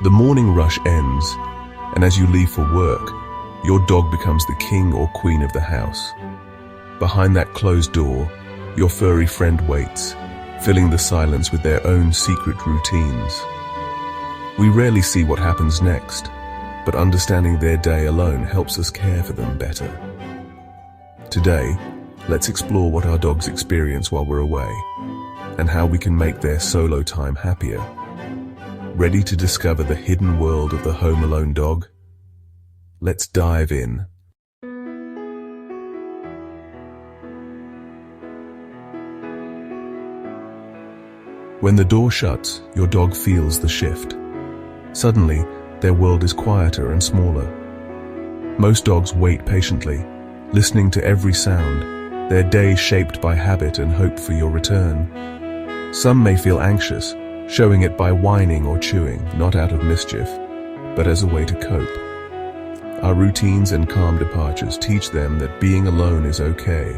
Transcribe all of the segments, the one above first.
The morning rush ends, and as you leave for work, your dog becomes the king or queen of the house. Behind that closed door, your furry friend waits, filling the silence with their own secret routines. We rarely see what happens next, but understanding their day alone helps us care for them better. Today, let's explore what our dogs experience while we're away, and how we can make their solo time happier. Ready to discover the hidden world of the home alone dog? Let's dive in. When the door shuts, your dog feels the shift. Suddenly, their world is quieter and smaller. Most dogs wait patiently, listening to every sound, their day shaped by habit and hope for your return. Some may feel anxious, showing it by whining or chewing, not out of mischief, but as a way to cope. Our routines and calm departures teach them that being alone is okay.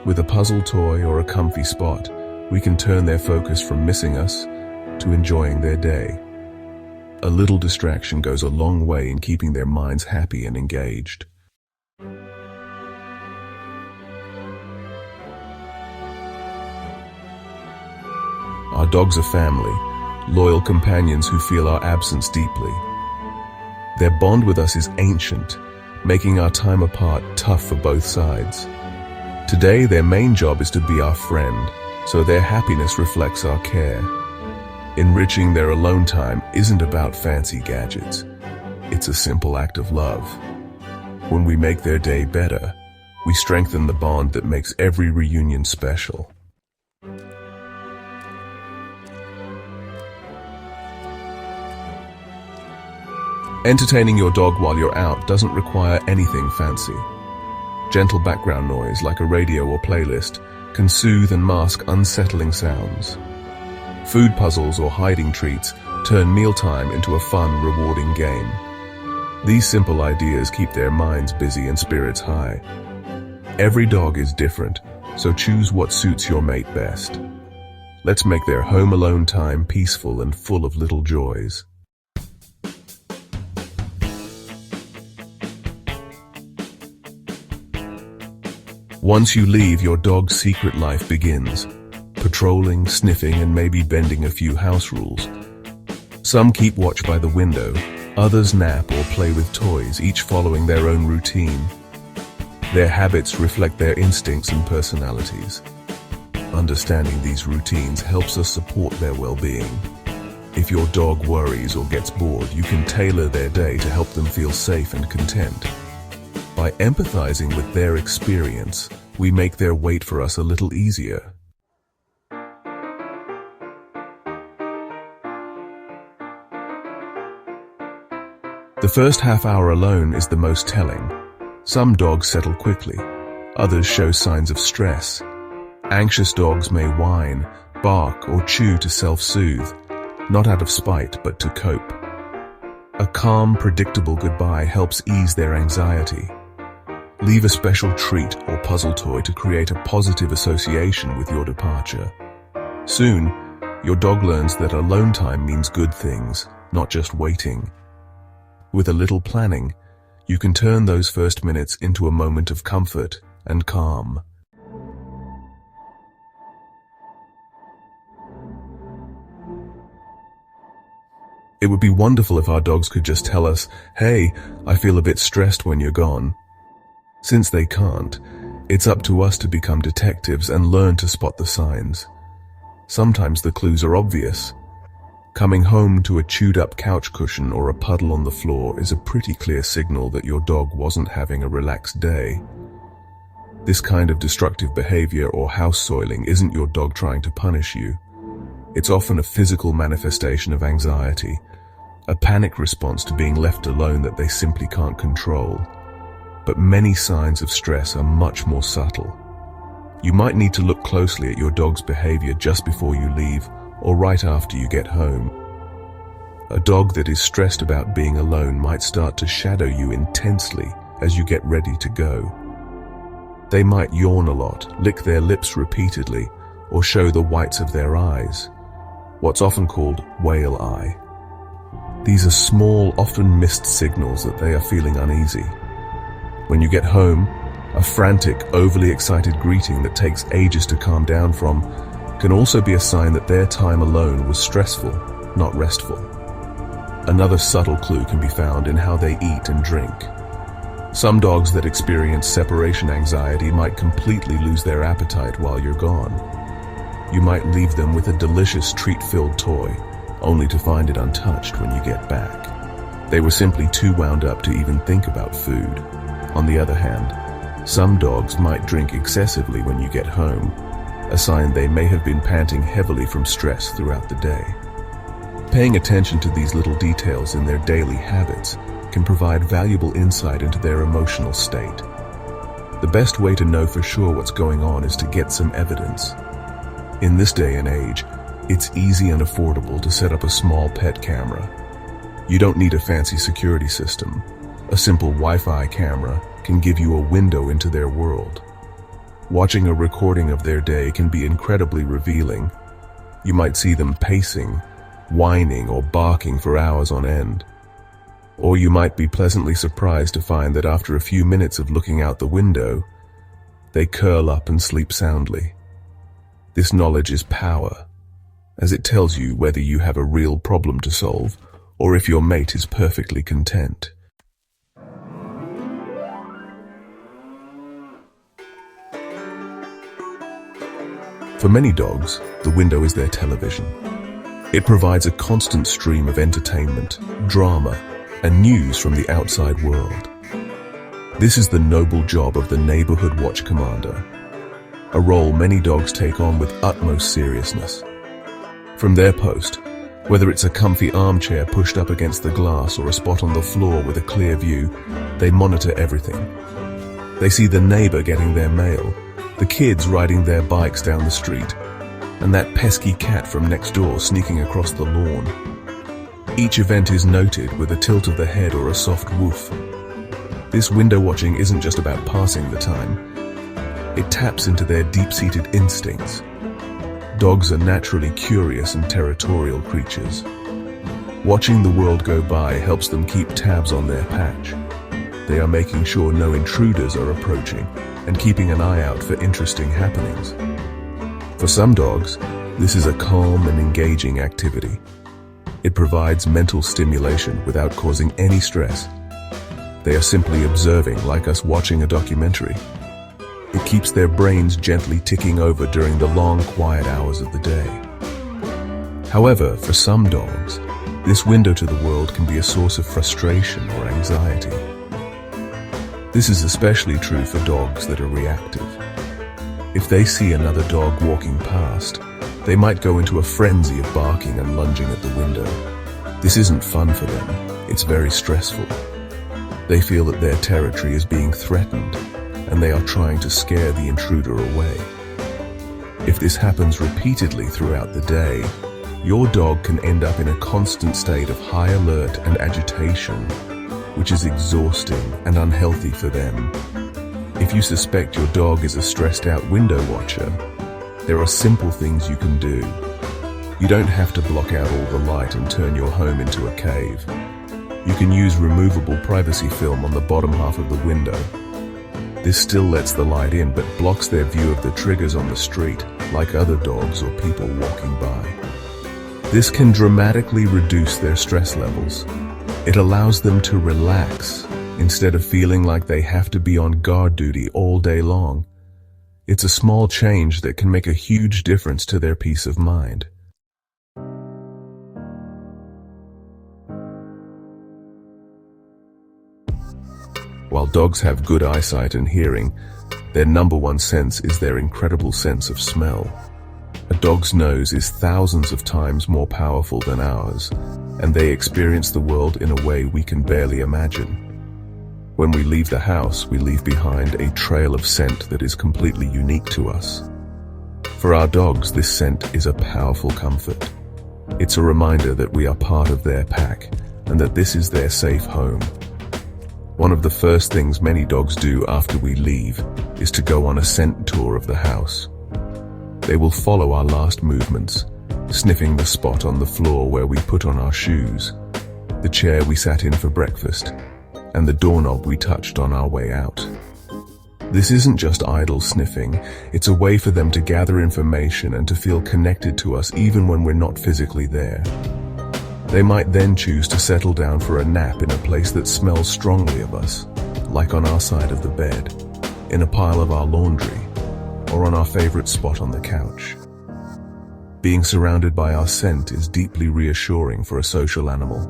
With a puzzle toy or a comfy spot, we can turn their focus from missing us to enjoying their day. A little distraction goes a long way in keeping their minds happy and engaged. Our dogs are family, loyal companions who feel our absence deeply. Their bond with us is ancient, making our time apart tough for both sides. Today, their main job is to be our friend, so their happiness reflects our care. Enriching their alone time isn't about fancy gadgets. It's a simple act of love. When we make their day better, we strengthen the bond that makes every reunion special. Entertaining your dog while you're out doesn't require anything fancy. Gentle background noise like a radio or playlist can soothe and mask unsettling sounds. Food puzzles or hiding treats turn mealtime into a fun, rewarding game. These simple ideas keep their minds busy and spirits high. Every dog is different, so choose what suits your mate best. Let's make their home alone time peaceful and full of little joys. Once you leave, your dog's secret life begins. Patrolling, sniffing, and maybe bending a few house rules. Some keep watch by the window, others nap or play with toys, each following their own routine. Their habits reflect their instincts and personalities. Understanding these routines helps us support their well-being. If your dog worries or gets bored, you can tailor their day to help them feel safe and content. By empathizing with their experience, we make their wait for us a little easier. The first half hour alone is the most telling. Some dogs settle quickly, others show signs of stress. Anxious dogs may whine, bark, or chew to self-soothe, not out of spite but to cope. A calm, predictable goodbye helps ease their anxiety. Leave a special treat or puzzle toy to create a positive association with your departure. Soon, your dog learns that alone time means good things, not just waiting. With a little planning, you can turn those first minutes into a moment of comfort and calm. It would be wonderful if our dogs could just tell us, "Hey, I feel a bit stressed when you're gone." Since they can't, it's up to us to become detectives and learn to spot the signs. Sometimes the clues are obvious. Coming home to a chewed-up couch cushion or a puddle on the floor is a pretty clear signal that your dog wasn't having a relaxed day. This kind of destructive behavior or house soiling isn't your dog trying to punish you. It's often a physical manifestation of anxiety, a panic response to being left alone that they simply can't control. But many signs of stress are much more subtle. You might need to look closely at your dog's behavior just before you leave or right after you get home. A dog that is stressed about being alone might start to shadow you intensely as you get ready to go. They might yawn a lot, lick their lips repeatedly, or show the whites of their eyes, what's often called whale eye. These are small, often missed signals that they are feeling uneasy. When you get home, a frantic, overly excited greeting that takes ages to calm down from can also be a sign that their time alone was stressful, not restful. Another subtle clue can be found in how they eat and drink. Some dogs that experience separation anxiety might completely lose their appetite while you're gone. You might leave them with a delicious treat-filled toy, only to find it untouched when you get back. They were simply too wound up to even think about food. On the other hand, some dogs might drink excessively when you get home, a sign they may have been panting heavily from stress throughout the day. Paying attention to these little details in their daily habits can provide valuable insight into their emotional state. The best way to know for sure what's going on is to get some evidence. In this day and age, it's easy and affordable to set up a small pet camera. You don't need a fancy security system. A simple Wi-Fi camera can give you a window into their world. Watching a recording of their day can be incredibly revealing. You might see them pacing, whining, or barking for hours on end. Or you might be pleasantly surprised to find that after a few minutes of looking out the window, they curl up and sleep soundly. This knowledge is power, as it tells you whether you have a real problem to solve or if your mate is perfectly content. For many dogs, the window is their television. It provides a constant stream of entertainment, drama, and news from the outside world. This is the noble job of the neighborhood watch commander, a role many dogs take on with utmost seriousness. From their post, whether it's a comfy armchair pushed up against the glass or a spot on the floor with a clear view, they monitor everything. They see the neighbor getting their mail, the kids riding their bikes down the street, and that pesky cat from next door sneaking across the lawn. Each event is noted with a tilt of the head or a soft woof. This window watching isn't just about passing the time. It taps into their deep-seated instincts. Dogs are naturally curious and territorial creatures. Watching the world go by helps them keep tabs on their patch. They are making sure no intruders are approaching and keeping an eye out for interesting happenings. For some dogs, this is a calm and engaging activity. It provides mental stimulation without causing any stress. They are simply observing, like us watching a documentary. It keeps their brains gently ticking over during the long, quiet hours of the day. However, for some dogs, this window to the world can be a source of frustration or anxiety. This is especially true for dogs that are reactive. If they see another dog walking past, they might go into a frenzy of barking and lunging at the window. This isn't fun for them, it's very stressful. They feel that their territory is being threatened, and they are trying to scare the intruder away. If this happens repeatedly throughout the day, your dog can end up in a constant state of high alert and agitation, which is exhausting and unhealthy for them. If you suspect your dog is a stressed-out window watcher, there are simple things you can do. You don't have to block out all the light and turn your home into a cave. You can use removable privacy film on the bottom half of the window. This still lets the light in but blocks their view of the triggers on the street, like other dogs or people walking by. This can dramatically reduce their stress levels. It allows them to relax instead of feeling like they have to be on guard duty all day long. It's a small change that can make a huge difference to their peace of mind. While dogs have good eyesight and hearing, their number one sense is their incredible sense of smell. A dog's nose is thousands of times more powerful than ours, and they experience the world in a way we can barely imagine. When we leave the house, we leave behind a trail of scent that is completely unique to us. For our dogs, this scent is a powerful comfort. It's a reminder that we are part of their pack, and that this is their safe home. One of the first things many dogs do after we leave is to go on a scent tour of the house. They will follow our last movements, sniffing the spot on the floor where we put on our shoes. the chair we sat in for breakfast, and the doorknob we touched on our way out. This isn't just idle sniffing, it's a way for them to gather information and to feel connected to us even when we're not physically there. They might then choose to settle down for a nap in a place that smells strongly of us, like on our side of the bed, in a pile of our laundry, or on our favorite spot on the couch. Being surrounded by our scent is deeply reassuring for a social animal.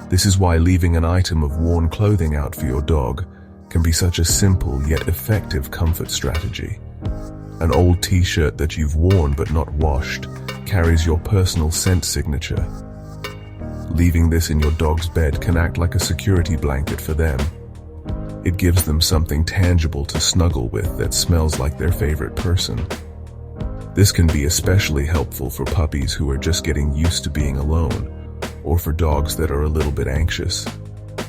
This is why leaving an item of worn clothing out for your dog can be such a simple yet effective comfort strategy. An old t-shirt that you've worn but not washed carries your personal scent signature. Leaving this in your dog's bed can act like a security blanket for them. It gives them something tangible to snuggle with that smells like their favorite person. This can be especially helpful for puppies who are just getting used to being alone, or for dogs that are a little bit anxious.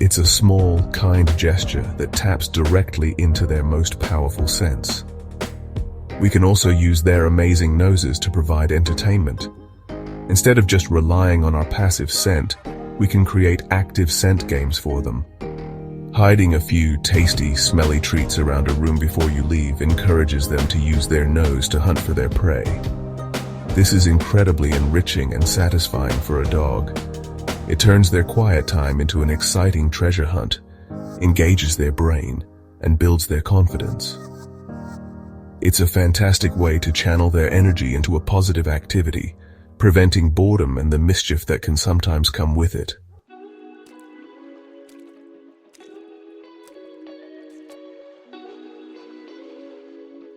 It's a small, kind gesture that taps directly into their most powerful sense. We can also use their amazing noses to provide entertainment. Instead of just relying on our passive scent, we can create active scent games for them. Hiding a few tasty, smelly treats around a room before you leave encourages them to use their nose to hunt for their prey. This is incredibly enriching and satisfying for a dog. It turns their quiet time into an exciting treasure hunt, engages their brain, and builds their confidence. It's a fantastic way to channel their energy into a positive activity, preventing boredom and the mischief that can sometimes come with it.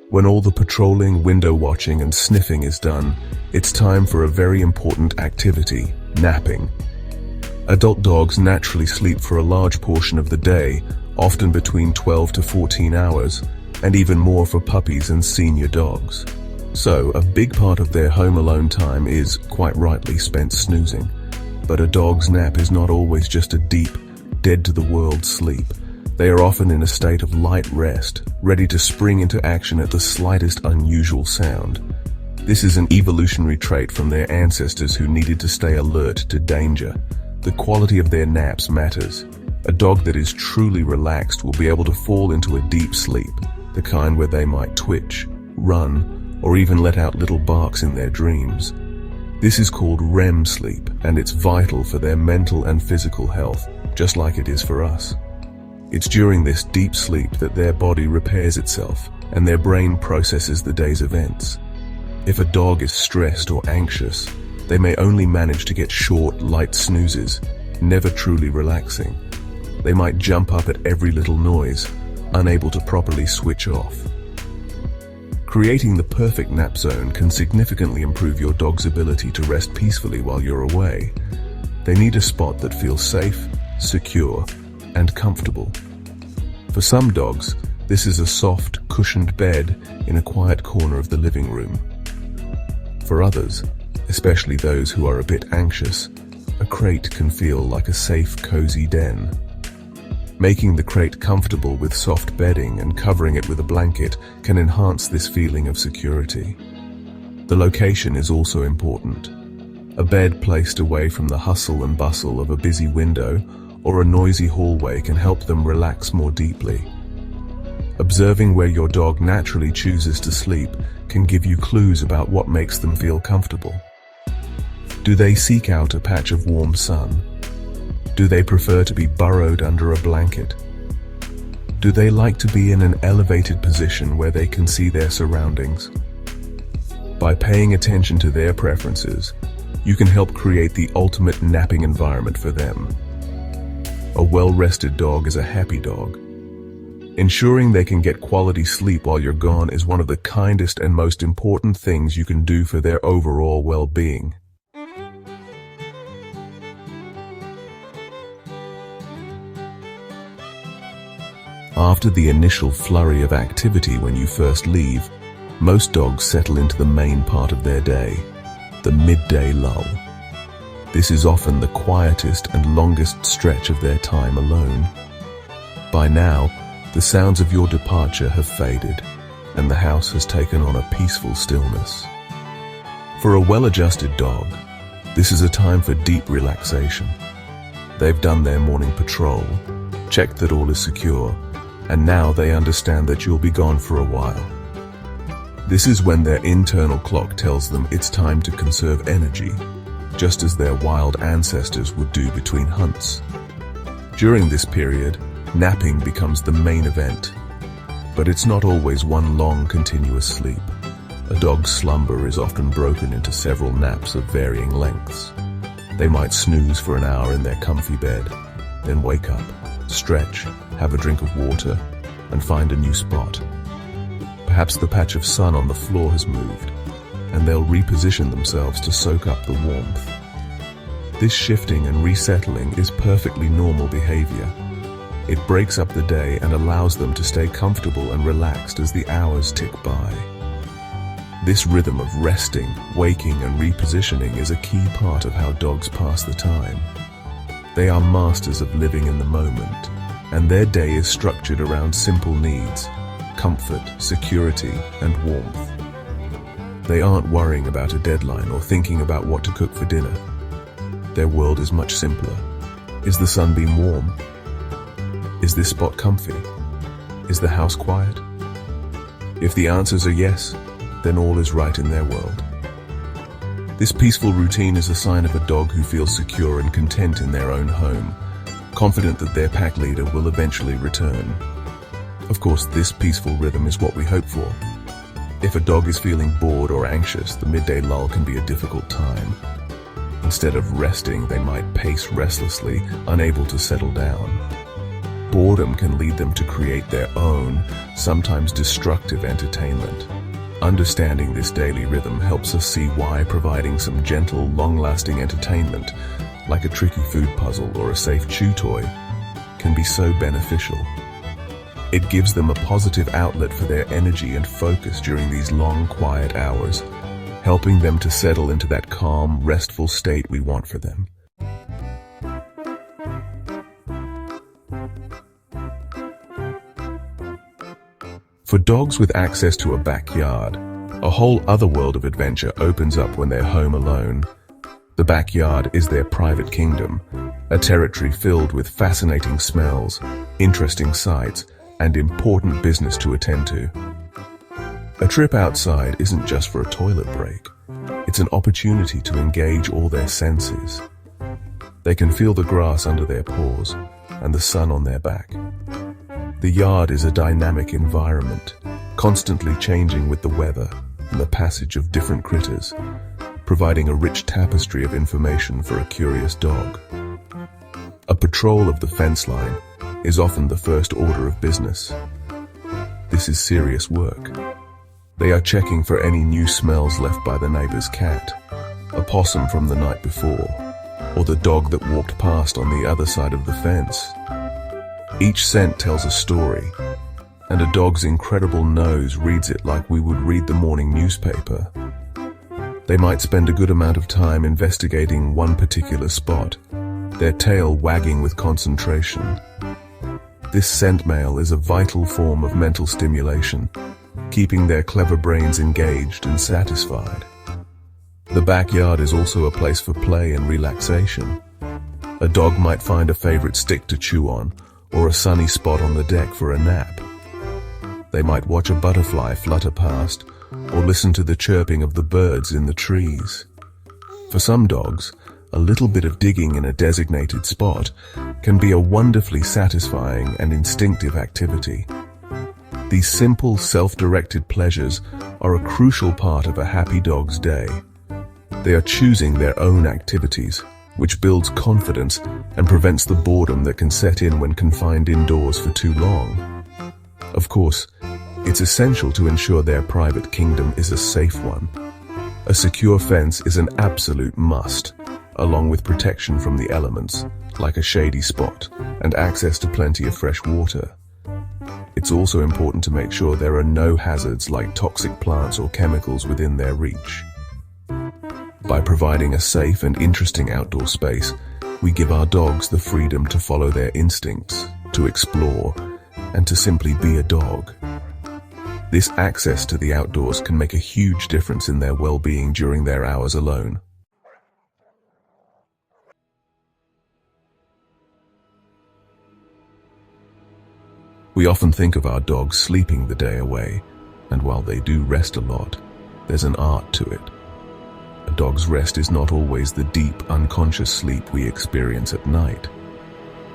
When all the patrolling, window watching, and sniffing is done, it's time for a very important activity, napping. Adult dogs naturally sleep for a large portion of the day, often between 12 to 14 hours, and even more for puppies and senior dogs. So, a big part of their home alone time is, quite rightly, spent snoozing. But a dog's nap is not always just a deep, dead-to-the-world sleep. They are often in a state of light rest, ready to spring into action at the slightest unusual sound. This is an evolutionary trait from their ancestors who needed to stay alert to danger. The quality of their naps matters. A dog that is truly relaxed will be able to fall into a deep sleep, the kind where they might twitch, run, or even let out little barks in their dreams. This is called REM sleep, and it's vital for their mental and physical health, just like it is for us. It's during this deep sleep that their body repairs itself, and their brain processes the day's events. If a dog is stressed or anxious, they may only manage to get short, light snoozes, never truly relaxing. They might jump up at every little noise, unable to properly switch off. Creating the perfect nap zone can significantly improve your dog's ability to rest peacefully while you're away. They need a spot that feels safe, secure, and comfortable. For some dogs, this is a soft, cushioned bed in a quiet corner of the living room. For others, especially those who are a bit anxious, a crate can feel like a safe, cozy den. Making the crate comfortable with soft bedding and covering it with a blanket can enhance this feeling of security. The location is also important. A bed placed away from the hustle and bustle of a busy window or a noisy hallway can help them relax more deeply. Observing where your dog naturally chooses to sleep can give you clues about what makes them feel comfortable. Do they seek out a patch of warm sun? Do they prefer to be burrowed under a blanket? Do they like to be in an elevated position where they can see their surroundings? By paying attention to their preferences, you can help create the ultimate napping environment for them. A well-rested dog is a happy dog. Ensuring they can get quality sleep while you're gone is one of the kindest and most important things you can do for their overall well-being. After the initial flurry of activity when you first leave, most dogs settle into the main part of their day, the midday lull. This is often the quietest and longest stretch of their time alone. By now, the sounds of your departure have faded, and the house has taken on a peaceful stillness. For a well-adjusted dog, this is a time for deep relaxation. They've done their morning patrol, checked that all is secure, and now they understand that you'll be gone for a while. This is when their internal clock tells them it's time to conserve energy, just as their wild ancestors would do between hunts. During this period, napping becomes the main event. But it's not always one long, continuous sleep. A dog's slumber is often broken into several naps of varying lengths. They might snooze for an hour in their comfy bed, then wake up, stretch, have a drink of water, and find a new spot. Perhaps the patch of sun on the floor has moved, and they'll reposition themselves to soak up the warmth. This shifting and resettling is perfectly normal behavior. It breaks up the day and allows them to stay comfortable and relaxed as the hours tick by. This rhythm of resting, waking, and repositioning is a key part of how dogs pass the time. They are masters of living in the moment, and their day is structured around simple needs: comfort, security, and warmth. They aren't worrying about a deadline or thinking about what to cook for dinner. Their world is much simpler. Is the sunbeam warm? Is this spot comfy? Is the house quiet? If the answers are yes, then all is right in their world. This peaceful routine is a sign of a dog who feels secure and content in their own home, confident that their pack leader will eventually return. Of course, this peaceful rhythm is what we hope for. If a dog is feeling bored or anxious, the midday lull can be a difficult time. Instead of resting, they might pace restlessly, unable to settle down. Boredom can lead them to create their own, sometimes destructive entertainment. Understanding this daily rhythm helps us see why providing some gentle, long-lasting entertainment, like a tricky food puzzle or a safe chew toy, can be so beneficial. It gives them a positive outlet for their energy and focus during these long, quiet hours, helping them to settle into that calm, restful state we want for them. For dogs with access to a backyard, a whole other world of adventure opens up when they're home alone. The backyard is their private kingdom, a territory filled with fascinating smells, interesting sights, and important business to attend to. A trip outside isn't just for a toilet break. It's an opportunity to engage all their senses. They can feel the grass under their paws and the sun on their back. The yard is a dynamic environment, constantly changing with the weather and the passage of different critters, providing a rich tapestry of information for a curious dog. A patrol of the fence line is often the first order of business. This is serious work. They are checking for any new smells left by the neighbor's cat, a possum from the night before, or the dog that walked past on the other side of the fence. Each scent tells a story, and a dog's incredible nose reads it like we would read the morning newspaper. They might spend a good amount of time investigating one particular spot, their tail wagging with concentration. This scent mail is a vital form of mental stimulation, keeping their clever brains engaged and satisfied. The backyard is also a place for play and relaxation. A dog might find a favorite stick to chew on, or a sunny spot on the deck for a nap. They might watch a butterfly flutter past, or listen to the chirping of the birds in the trees. For some dogs, a little bit of digging in a designated spot can be a wonderfully satisfying and instinctive activity. These simple, self-directed pleasures are a crucial part of a happy dog's day. They are choosing their own activities, which builds confidence and prevents the boredom that can set in when confined indoors for too long. Of course, it's essential to ensure their private kingdom is a safe one. A secure fence is an absolute must, along with protection from the elements, like a shady spot, and access to plenty of fresh water. It's also important to make sure there are no hazards like toxic plants or chemicals within their reach. By providing a safe and interesting outdoor space, we give our dogs the freedom to follow their instincts, to explore, and to simply be a dog. This access to the outdoors can make a huge difference in their well-being during their hours alone. We often think of our dogs sleeping the day away, and while they do rest a lot, there's an art to it. A dog's rest is not always the deep, unconscious sleep we experience at night.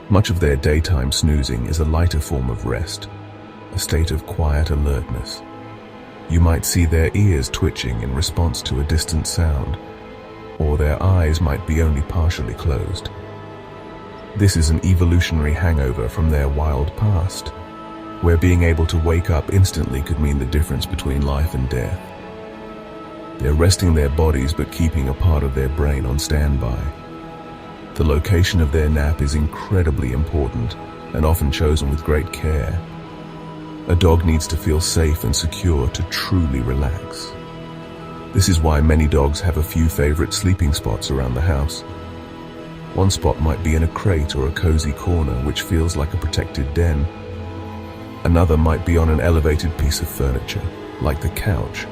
Much of their daytime snoozing is a lighter form of rest, a state of quiet alertness. You might see their ears twitching in response to a distant sound, or their eyes might be only partially closed. This is an evolutionary hangover from their wild past, where being able to wake up instantly could mean the difference between life and death. They're resting their bodies but keeping a part of their brain on standby. The location of their nap is incredibly important and often chosen with great care. A dog needs to feel safe and secure to truly relax. This is why many dogs have a few favorite sleeping spots around the house. One spot might be in a crate or a cozy corner, which feels like a protected den. Another might be on an elevated piece of furniture, like the couch,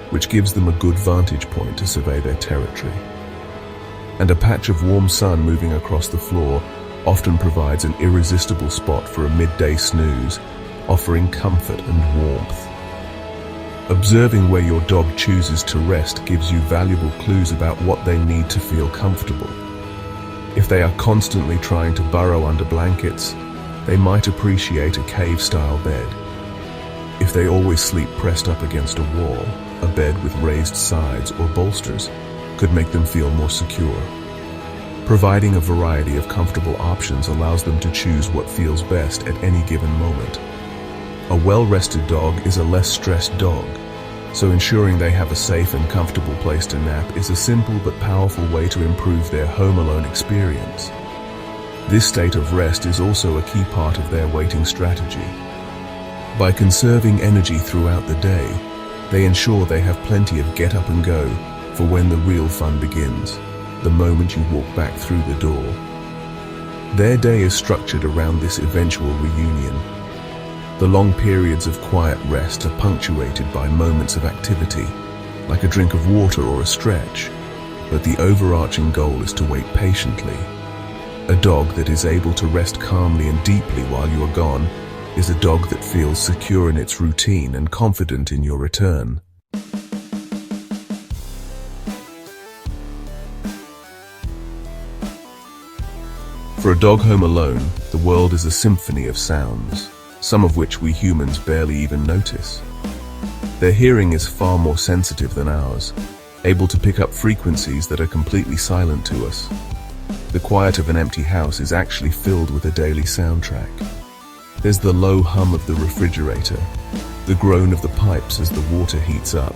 which gives them a good vantage point to survey their territory. And a patch of warm sun moving across the floor often provides an irresistible spot for a midday snooze, offering comfort and warmth. Observing where your dog chooses to rest gives you valuable clues about what they need to feel comfortable. If they are constantly trying to burrow under blankets, they might appreciate a cave-style bed. If they always sleep pressed up against a wall, a bed with raised sides or bolsters could make them feel more secure. Providing a variety of comfortable options allows them to choose what feels best at any given moment. A well-rested dog is a less stressed dog, so ensuring they have a safe and comfortable place to nap is a simple but powerful way to improve their home alone experience. This state of rest is also a key part of their waiting strategy. By conserving energy throughout the day, they ensure they have plenty of get up and go for when the real fun begins, the moment you walk back through the door. Their day is structured around this eventual reunion. The long periods of quiet rest are punctuated by moments of activity, like a drink of water or a stretch, but the overarching goal is to wait patiently. A dog that is able to rest calmly and deeply while you are gone is a dog that feels secure in its routine and confident in your return. For a dog home alone, the world is a symphony of sounds, some of which we humans barely even notice. Their hearing is far more sensitive than ours, able to pick up frequencies that are completely silent to us. The quiet of an empty house is actually filled with a daily soundtrack. There's the low hum of the refrigerator, the groan of the pipes as the water heats up,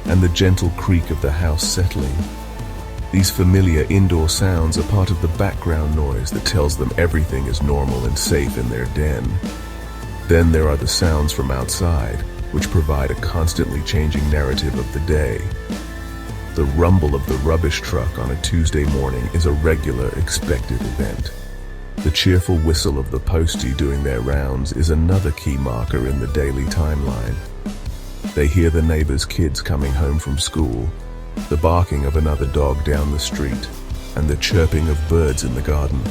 and the gentle creak of the house settling. These familiar indoor sounds are part of the background noise that tells them everything is normal and safe in their den. Then there are the sounds from outside, which provide a constantly changing narrative of the day. The rumble of the rubbish truck on a Tuesday morning is a regular, expected event. The cheerful whistle of the postie doing their rounds is another key marker in the daily timeline. They hear the neighbor's kids coming home from school, the barking of another dog down the street, and the chirping of birds in the garden.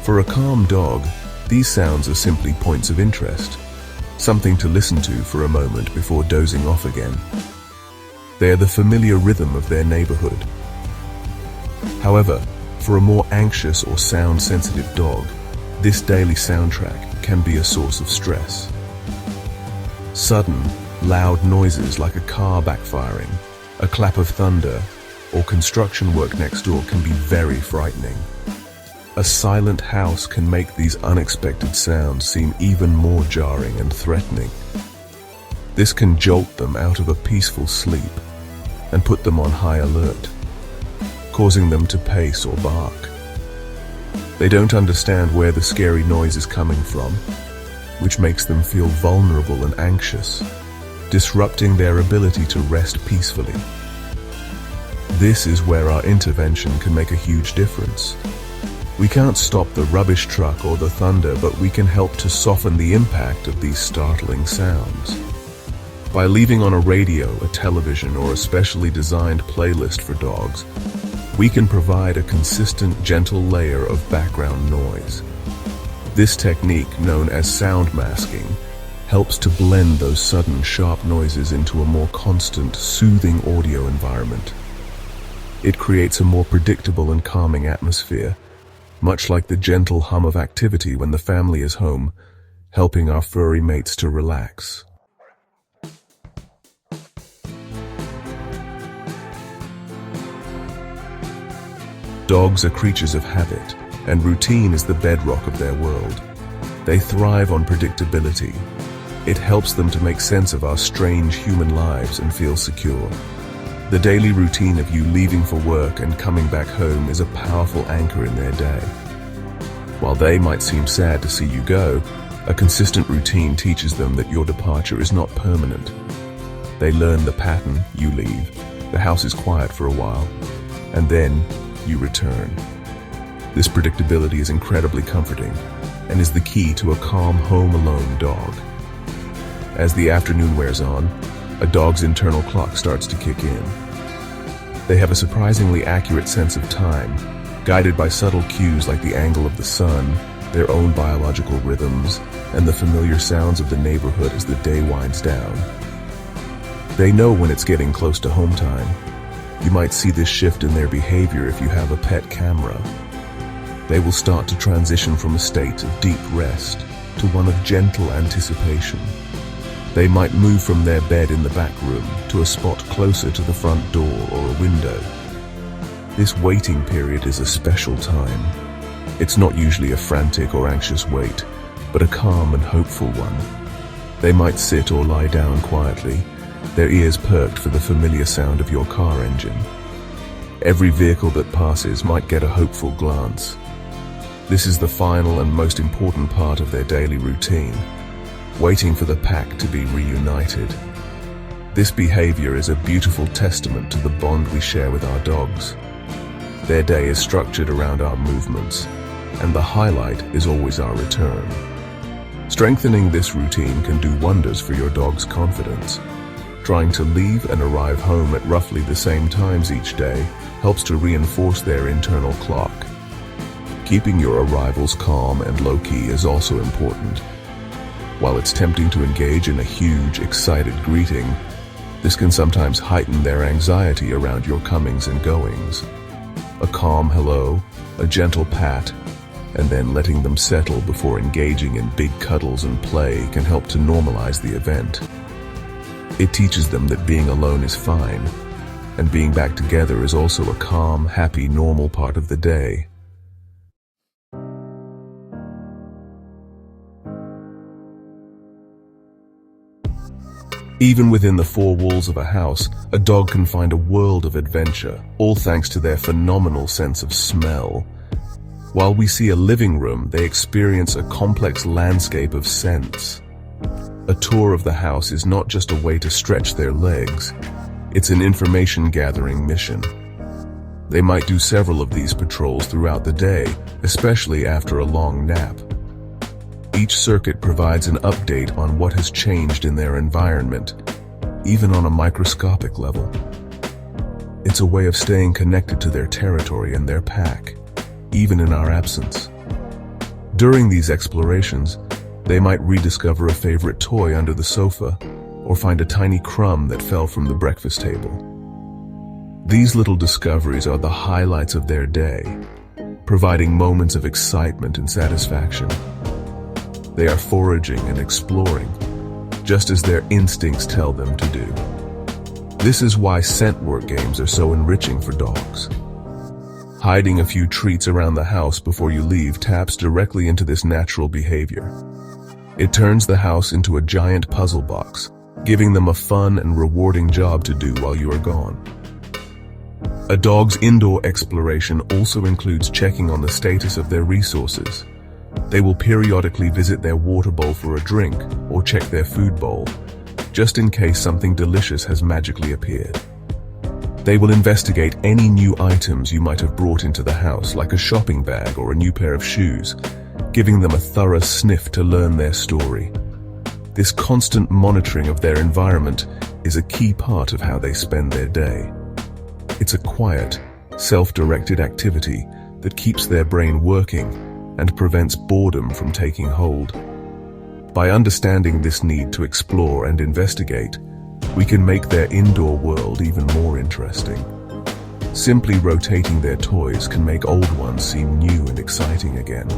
For a calm dog, these sounds are simply points of interest, something to listen to for a moment before dozing off again. They are the familiar rhythm of their neighborhood. However, for a more anxious or sound-sensitive dog, this daily soundtrack can be a source of stress. Sudden, loud noises like a car backfiring, a clap of thunder, or construction work next door can be very frightening. A silent house can make these unexpected sounds seem even more jarring and threatening. This can jolt them out of a peaceful sleep and put them on high alert, causing them to pace or bark. They don't understand where the scary noise is coming from, which makes them feel vulnerable and anxious, disrupting their ability to rest peacefully. This is where our intervention can make a huge difference. We can't stop the rubbish truck or the thunder, but we can help to soften the impact of these startling sounds. By leaving on a radio, a television, or a specially designed playlist for dogs, we can provide a consistent, gentle layer of background noise. This technique, known as sound masking, helps to blend those sudden, sharp noises into a more constant, soothing audio environment. It creates a more predictable and calming atmosphere, much like the gentle hum of activity when the family is home, helping our furry mates to relax. Dogs are creatures of habit, and routine is the bedrock of their world. They thrive on predictability. It helps them to make sense of our strange human lives and feel secure. The daily routine of you leaving for work and coming back home is a powerful anchor in their day. While they might seem sad to see you go, a consistent routine teaches them that your departure is not permanent. They learn the pattern: you leave, the house is quiet for a while, and then you return. This predictability is incredibly comforting and is the key to a calm home-alone dog. As the afternoon wears on, a dog's internal clock starts to kick in. They have a surprisingly accurate sense of time, guided by subtle cues like the angle of the sun, their own biological rhythms, and the familiar sounds of the neighborhood as the day winds down. They know when it's getting close to home time. You might see this shift in their behavior if you have a pet camera. They will start to transition from a state of deep rest to one of gentle anticipation. They might move from their bed in the back room to a spot closer to the front door or a window. This waiting period is a special time. It's not usually a frantic or anxious wait, but a calm and hopeful one. They might sit or lie down quietly, their ears perked for the familiar sound of your car engine. Every vehicle that passes might get a hopeful glance. This is the final and most important part of their daily routine, waiting for the pack to be reunited. This behavior is a beautiful testament to the bond we share with our dogs. Their day is structured around our movements, and the highlight is always our return. Strengthening this routine can do wonders for your dog's confidence. Trying to leave and arrive home at roughly the same times each day helps to reinforce their internal clock. Keeping your arrivals calm and low-key is also important. While it's tempting to engage in a huge, excited greeting, this can sometimes heighten their anxiety around your comings and goings. A calm hello, a gentle pat, and then letting them settle before engaging in big cuddles and play can help to normalize the event. It teaches them that being alone is fine, and being back together is also a calm, happy, normal part of the day. Even within the four walls of a house, a dog can find a world of adventure, all thanks to their phenomenal sense of smell. While we see a living room, they experience a complex landscape of scents. A tour of the house is not just a way to stretch their legs, it's an information-gathering mission. They might do several of these patrols throughout the day, especially after a long nap. Each circuit provides an update on what has changed in their environment, even on a microscopic level. It's a way of staying connected to their territory and their pack, even in our absence. During these explorations, they might rediscover a favorite toy under the sofa or find a tiny crumb that fell from the breakfast table. These little discoveries are the highlights of their day, providing moments of excitement and satisfaction. They are foraging and exploring, just as their instincts tell them to do. This is why scent work games are so enriching for dogs. Hiding a few treats around the house before you leave taps directly into this natural behavior. It turns the house into a giant puzzle box, giving them a fun and rewarding job to do while you are gone. A dog's indoor exploration also includes checking on the status of their resources. They will periodically visit their water bowl for a drink or check their food bowl, just in case something delicious has magically appeared. They will investigate any new items you might have brought into the house, like a shopping bag or a new pair of shoes, giving them a thorough sniff to learn their story. This constant monitoring of their environment is a key part of how they spend their day. It's a quiet, self-directed activity that keeps their brain working and prevents boredom from taking hold. By understanding this need to explore and investigate, we can make their indoor world even more interesting. Simply rotating their toys can make old ones seem new and exciting again.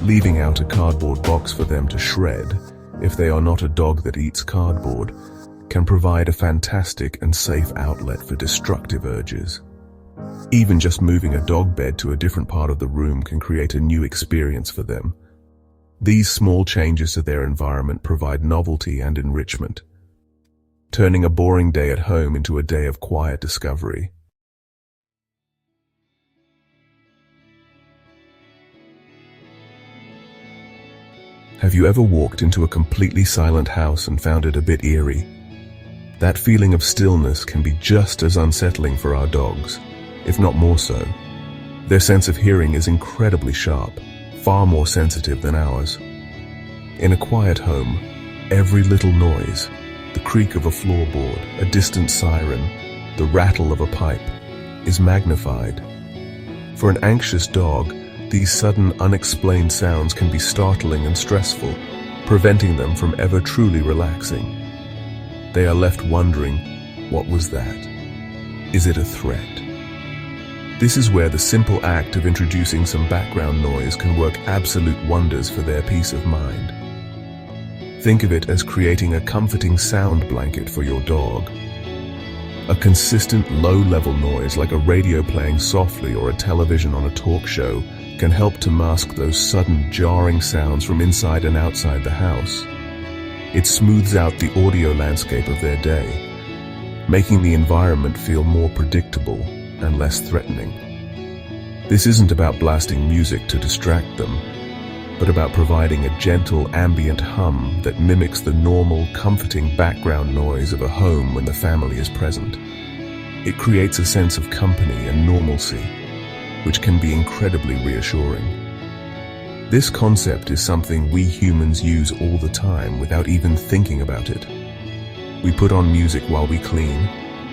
Leaving out a cardboard box for them to shred, if they are not a dog that eats cardboard, can provide a fantastic and safe outlet for destructive urges. Even just moving a dog bed to a different part of the room can create a new experience for them. These small changes to their environment provide novelty and enrichment, turning a boring day at home into a day of quiet discovery. Have you ever walked into a completely silent house and found it a bit eerie? That feeling of stillness can be just as unsettling for our dogs, if not more so. Their sense of hearing is incredibly sharp, far more sensitive than ours. In a quiet home, every little noise, the creak of a floorboard, a distant siren, the rattle of a pipe, is magnified. For an anxious dog, these sudden, unexplained sounds can be startling and stressful, preventing them from ever truly relaxing. They are left wondering, what was that? Is it a threat? This is where the simple act of introducing some background noise can work absolute wonders for their peace of mind. Think of it as creating a comforting sound blanket for your dog. A consistent low-level noise like a radio playing softly or a television on a talk show can help to mask those sudden jarring sounds from inside and outside the house. It smooths out the audio landscape of their day, making the environment feel more predictable and less threatening. This isn't about blasting music to distract them, but about providing a gentle ambient hum that mimics the normal, comforting background noise of a home when the family is present. It creates a sense of company and normalcy, which can be incredibly reassuring. This concept is something we humans use all the time without even thinking about it. We put on music while we clean,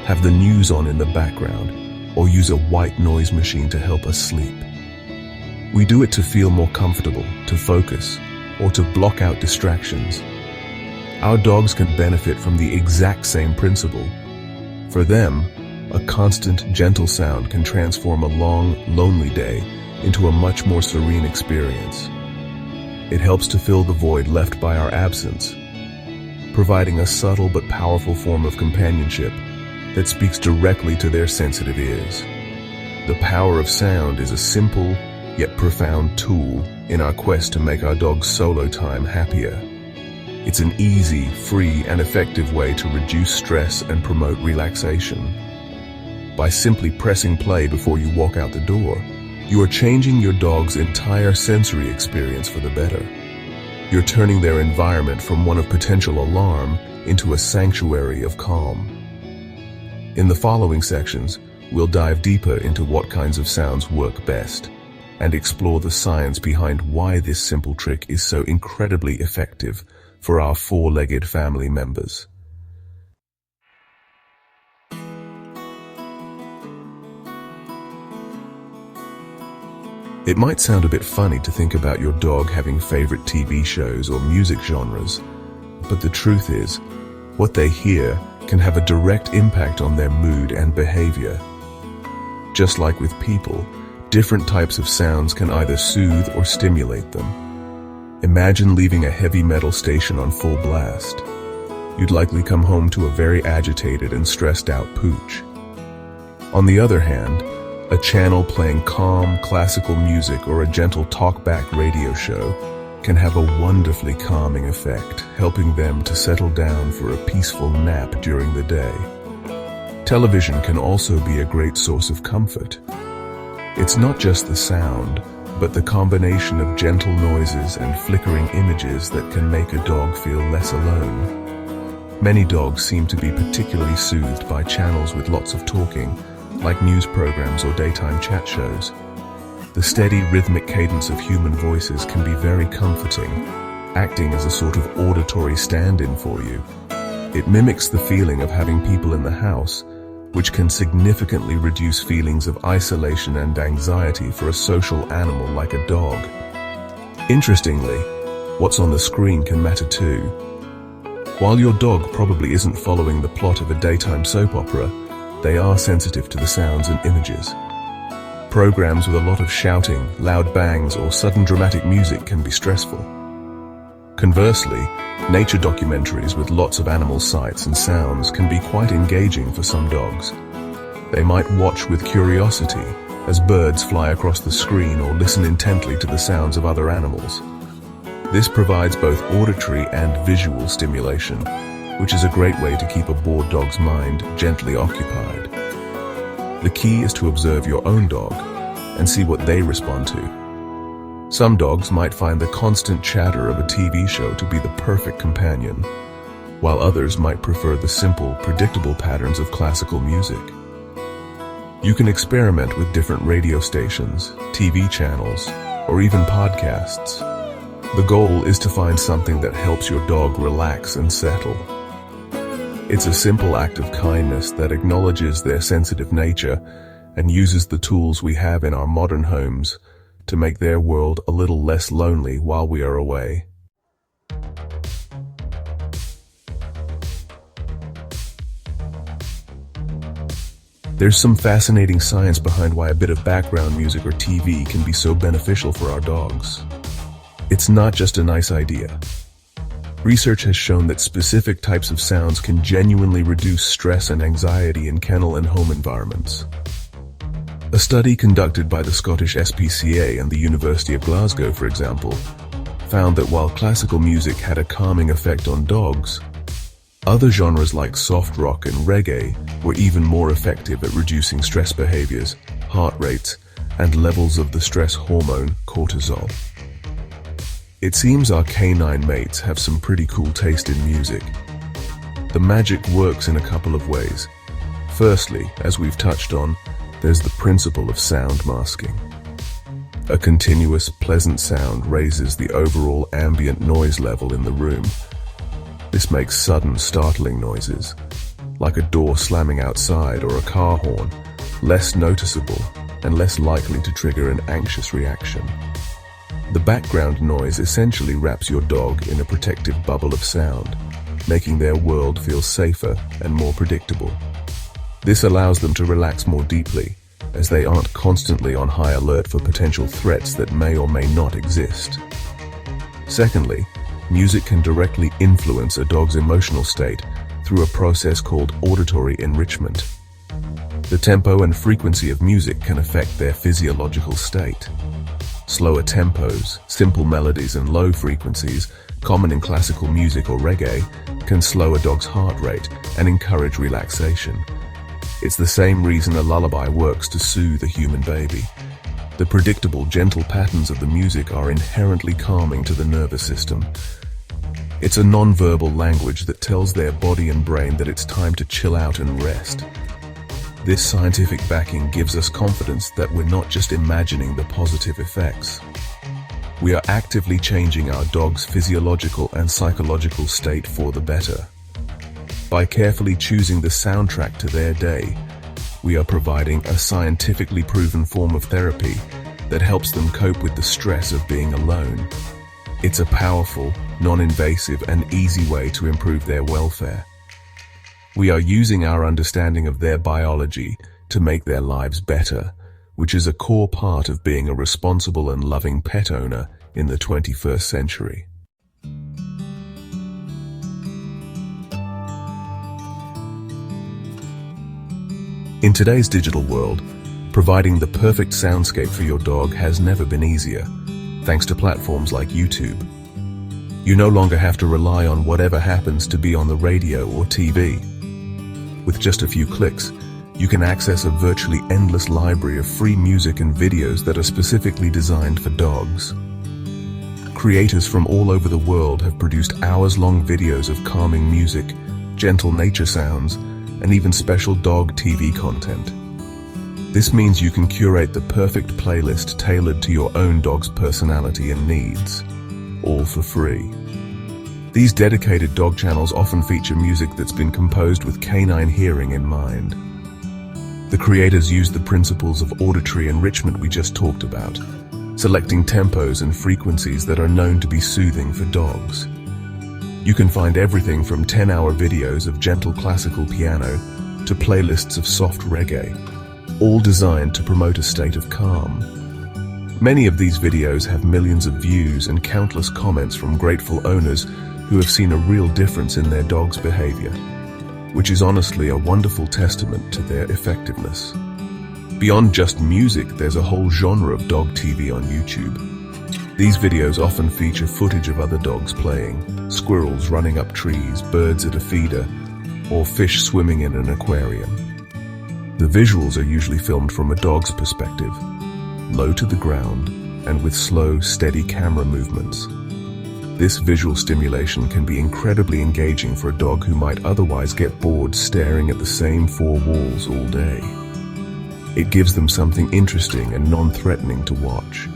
have the news on in the background, or use a white noise machine to help us sleep. We do it to feel more comfortable, to focus, or to block out distractions. Our dogs can benefit from the exact same principle. For them, a constant, gentle sound can transform a long, lonely day into a much more serene experience. It helps to fill the void left by our absence, providing a subtle but powerful form of companionship that speaks directly to their sensitive ears. The power of sound is a simple yet profound tool in our quest to make our dog's solo time happier. It's an easy, free, and effective way to reduce stress and promote relaxation. By simply pressing play before you walk out the door, you are changing your dog's entire sensory experience for the better. You're turning their environment from one of potential alarm into a sanctuary of calm. In the following sections, we'll dive deeper into what kinds of sounds work best and explore the science behind why this simple trick is so incredibly effective for our four-legged family members. It might sound a bit funny to think about your dog having favorite TV shows or music genres, but the truth is, what they hear can have a direct impact on their mood and behavior. Just like with people, different types of sounds can either soothe or stimulate them. Imagine leaving a heavy metal station on full blast. You'd likely come home to a very agitated and stressed out pooch. On the other hand, a channel playing calm, classical music or a gentle talkback radio show can have a wonderfully calming effect, helping them to settle down for a peaceful nap during the day. Television can also be a great source of comfort. It's not just the sound, but the combination of gentle noises and flickering images that can make a dog feel less alone. Many dogs seem to be particularly soothed by channels with lots of talking, like news programs or daytime chat shows. The steady, rhythmic cadence of human voices can be very comforting, acting as a sort of auditory stand-in for you. It mimics the feeling of having people in the house, which can significantly reduce feelings of isolation and anxiety for a social animal like a dog. Interestingly, what's on the screen can matter too. While your dog probably isn't following the plot of a daytime soap opera, they are sensitive to the sounds and images. Programs with a lot of shouting, loud bangs, or sudden dramatic music can be stressful. Conversely, nature documentaries with lots of animal sights and sounds can be quite engaging for some dogs. They might watch with curiosity as birds fly across the screen or listen intently to the sounds of other animals. This provides both auditory and visual stimulation, which is a great way to keep a bored dog's mind gently occupied. The key is to observe your own dog and see what they respond to. Some dogs might find the constant chatter of a TV show to be the perfect companion, while others might prefer the simple, predictable patterns of classical music. You can experiment with different radio stations, TV channels, or even podcasts. The goal is to find something that helps your dog relax and settle. It's a simple act of kindness that acknowledges their sensitive nature and uses the tools we have in our modern homes to make their world a little less lonely while we are away. There's some fascinating science behind why a bit of background music or TV can be so beneficial for our dogs. It's not just a nice idea. Research has shown that specific types of sounds can genuinely reduce stress and anxiety in kennel and home environments. A study conducted by the Scottish SPCA and the University of Glasgow, for example, found that while classical music had a calming effect on dogs, other genres like soft rock and reggae were even more effective at reducing stress behaviors, heart rates, and levels of the stress hormone cortisol. It seems our canine mates have some pretty cool taste in music. The magic works in a couple of ways. Firstly, as we've touched on, there's the principle of sound masking. A continuous, pleasant sound raises the overall ambient noise level in the room. This makes sudden, startling noises, like a door slamming outside or a car horn, less noticeable and less likely to trigger an anxious reaction. The background noise essentially wraps your dog in a protective bubble of sound, making their world feel safer and more predictable. This allows them to relax more deeply, as they aren't constantly on high alert for potential threats that may or may not exist. Secondly, music can directly influence a dog's emotional state through a process called auditory enrichment. The tempo and frequency of music can affect their physiological state. Slower tempos, simple melodies, and low frequencies, common in classical music or reggae, can slow a dog's heart rate and encourage relaxation. It's the same reason a lullaby works to soothe a human baby. The predictable, gentle patterns of the music are inherently calming to the nervous system. It's a non-verbal language that tells their body and brain that it's time to chill out and rest. This scientific backing gives us confidence that we're not just imagining the positive effects. We are actively changing our dog's physiological and psychological state for the better. By carefully choosing the soundtrack to their day, we are providing a scientifically proven form of therapy that helps them cope with the stress of being alone. It's a powerful, non-invasive, and easy way to improve their welfare. We are using our understanding of their biology to make their lives better, which is a core part of being a responsible and loving pet owner in the 21st century. In today's digital world, providing the perfect soundscape for your dog has never been easier, thanks to platforms like YouTube. You no longer have to rely on whatever happens to be on the radio or TV. With just a few clicks, you can access a virtually endless library of free music and videos that are specifically designed for dogs. Creators from all over the world have produced hours-long videos of calming music, gentle nature sounds, and even special dog TV content. This means you can curate the perfect playlist tailored to your own dog's personality and needs, all for free. These dedicated dog channels often feature music that's been composed with canine hearing in mind. The creators use the principles of auditory enrichment we just talked about, selecting tempos and frequencies that are known to be soothing for dogs. You can find everything from 10-hour videos of gentle classical piano to playlists of soft reggae, all designed to promote a state of calm. Many of these videos have millions of views and countless comments from grateful owners who have seen a real difference in their dog's behavior, which is honestly a wonderful testament to their effectiveness. Beyond just music, there's a whole genre of dog TV on YouTube. These videos often feature footage of other dogs playing, squirrels running up trees, birds at a feeder, or fish swimming in an aquarium. The visuals are usually filmed from a dog's perspective, low to the ground and with slow, steady camera movements. This visual stimulation can be incredibly engaging for a dog who might otherwise get bored staring at the same four walls all day. It gives them something interesting and non-threatening to watch,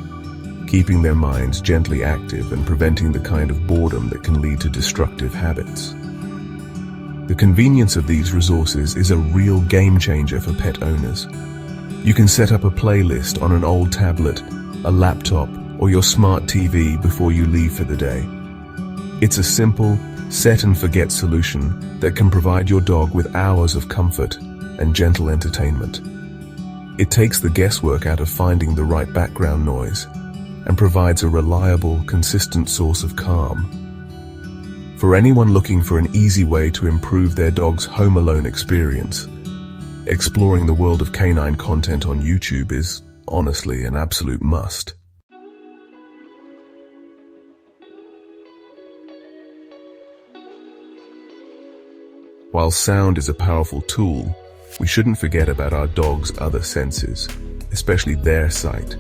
keeping their minds gently active and preventing the kind of boredom that can lead to destructive habits. The convenience of these resources is a real game changer for pet owners. You can set up a playlist on an old tablet, a laptop, or your smart TV before you leave for the day. It's a simple, set-and-forget solution that can provide your dog with hours of comfort and gentle entertainment. It takes the guesswork out of finding the right background noise and provides a reliable, consistent source of calm. For anyone looking for an easy way to improve their dog's home alone experience, exploring the world of canine content on YouTube is honestly an absolute must. While sound is a powerful tool, we shouldn't forget about our dog's other senses, especially their sight.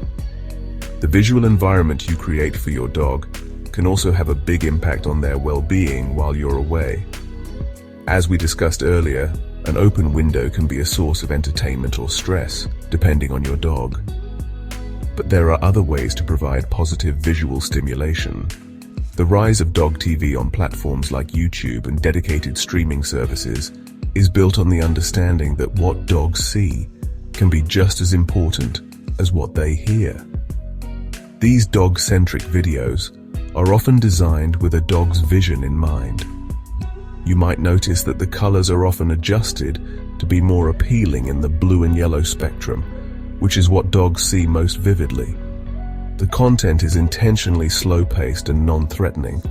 The visual environment you create for your dog can also have a big impact on their well-being while you're away. As we discussed earlier, an open window can be a source of entertainment or stress, depending on your dog. But there are other ways to provide positive visual stimulation. The rise of dog TV on platforms like YouTube and dedicated streaming services is built on the understanding that what dogs see can be just as important as what they hear. These dog-centric videos are often designed with a dog's vision in mind. You might notice that the colors are often adjusted to be more appealing in the blue and yellow spectrum, which is what dogs see most vividly. The content is intentionally slow-paced and non-threatening.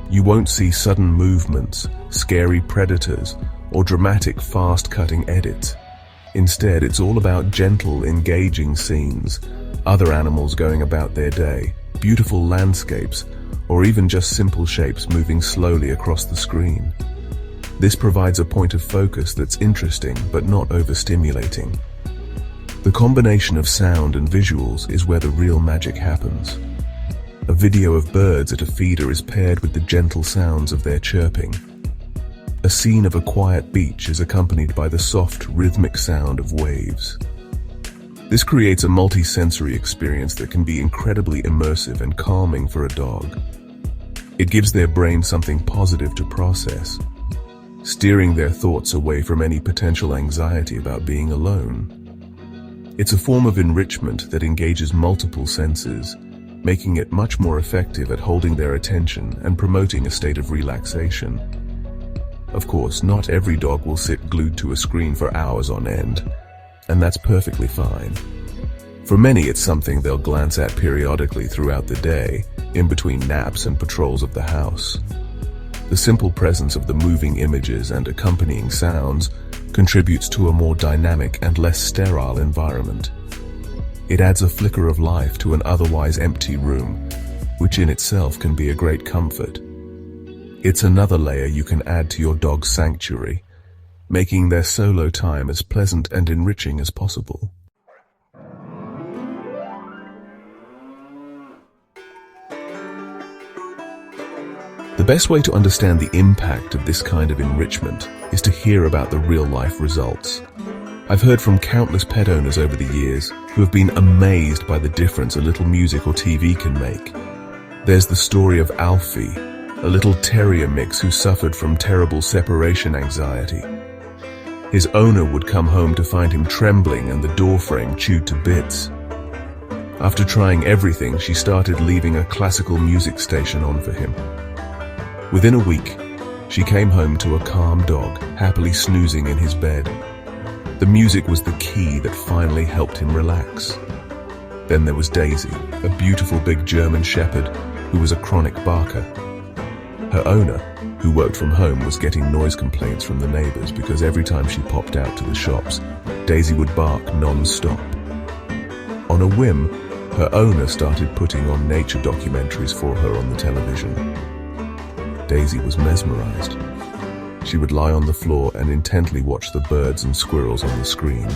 You won't see sudden movements, scary predators, or dramatic fast-cutting edits. Instead, it's all about gentle, engaging scenes, other animals going about their day, beautiful landscapes, or even just simple shapes moving slowly across the screen. This provides a point of focus that's interesting but not overstimulating. The combination of sound and visuals is where the real magic happens. A video of birds at a feeder is paired with the gentle sounds of their chirping. A scene of a quiet beach is accompanied by the soft, rhythmic sound of waves. This creates a multi-sensory experience that can be incredibly immersive and calming for a dog. It gives their brain something positive to process, steering their thoughts away from any potential anxiety about being alone. It's a form of enrichment that engages multiple senses, making it much more effective at holding their attention and promoting a state of relaxation. Of course, not every dog will sit glued to a screen for hours on end, and that's perfectly fine. For many, it's something they'll glance at periodically throughout the day, in between naps and patrols of the house. The simple presence of the moving images and accompanying sounds contributes to a more dynamic and less sterile environment. It adds a flicker of life to an otherwise empty room, which in itself can be a great comfort. It's another layer you can add to your dog's sanctuary, making their solo time as pleasant and enriching as possible. The best way to understand the impact of this kind of enrichment is to hear about the real-life results. I've heard from countless pet owners over the years who have been amazed by the difference a little music or TV can make. There's the story of Alfie, a little terrier mix who suffered from terrible separation anxiety. His owner would come home to find him trembling and the door frame chewed to bits. After trying everything, she started leaving a classical music station on for him. Within a week, she came home to a calm dog, happily snoozing in his bed. The music was the key that finally helped him relax. Then there was Daisy, a beautiful big German shepherd who was a chronic barker. Her owner, who worked from home, was getting noise complaints from the neighbors because every time she popped out to the shops, Daisy would bark non-stop. On a whim, her owner started putting on nature documentaries for her on the television. Daisy was mesmerized. She would lie on the floor and intently watch the birds and squirrels on the screen.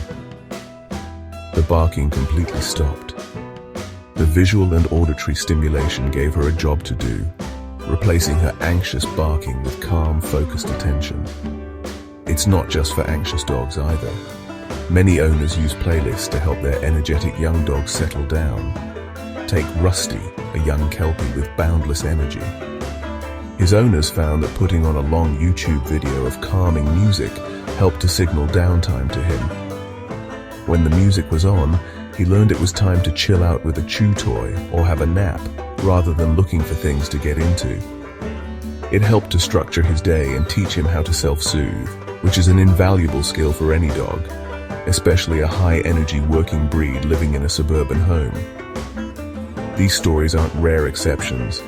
The barking completely stopped. The visual and auditory stimulation gave her a job to do, replacing her anxious barking with calm, focused attention. It's not just for anxious dogs either. Many owners use playlists to help their energetic young dogs settle down. Take Rusty, a young Kelpie with boundless energy. His owners found that putting on a long YouTube video of calming music helped to signal downtime to him. When the music was on, he learned it was time to chill out with a chew toy or have a nap, rather than looking for things to get into. It helped to structure his day and teach him how to self-soothe, which is an invaluable skill for any dog, especially a high-energy working breed living in a suburban home. These stories aren't rare exceptions.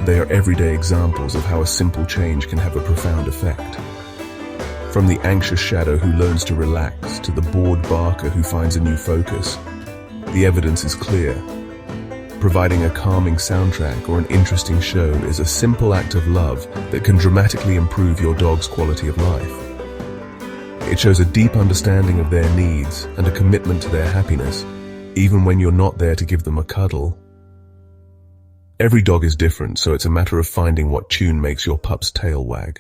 They are everyday examples of how a simple change can have a profound effect. From the anxious shadow who learns to relax to the bored barker who finds a new focus, the evidence is clear. Providing a calming soundtrack or an interesting show is a simple act of love that can dramatically improve your dog's quality of life. It shows a deep understanding of their needs and a commitment to their happiness, even when you're not there to give them a cuddle. Every dog is different, so it's a matter of finding what tune makes your pup's tail wag.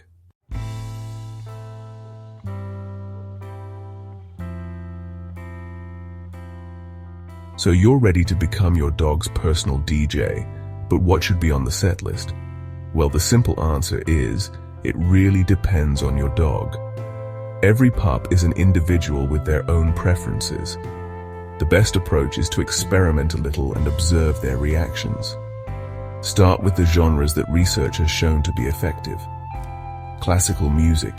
So you're ready to become your dog's personal DJ, but what should be on the set list? Well, the simple answer is, it really depends on your dog. Every pup is an individual with their own preferences. The best approach is to experiment a little and observe their reactions. Start with the genres that research has shown to be effective. Classical music,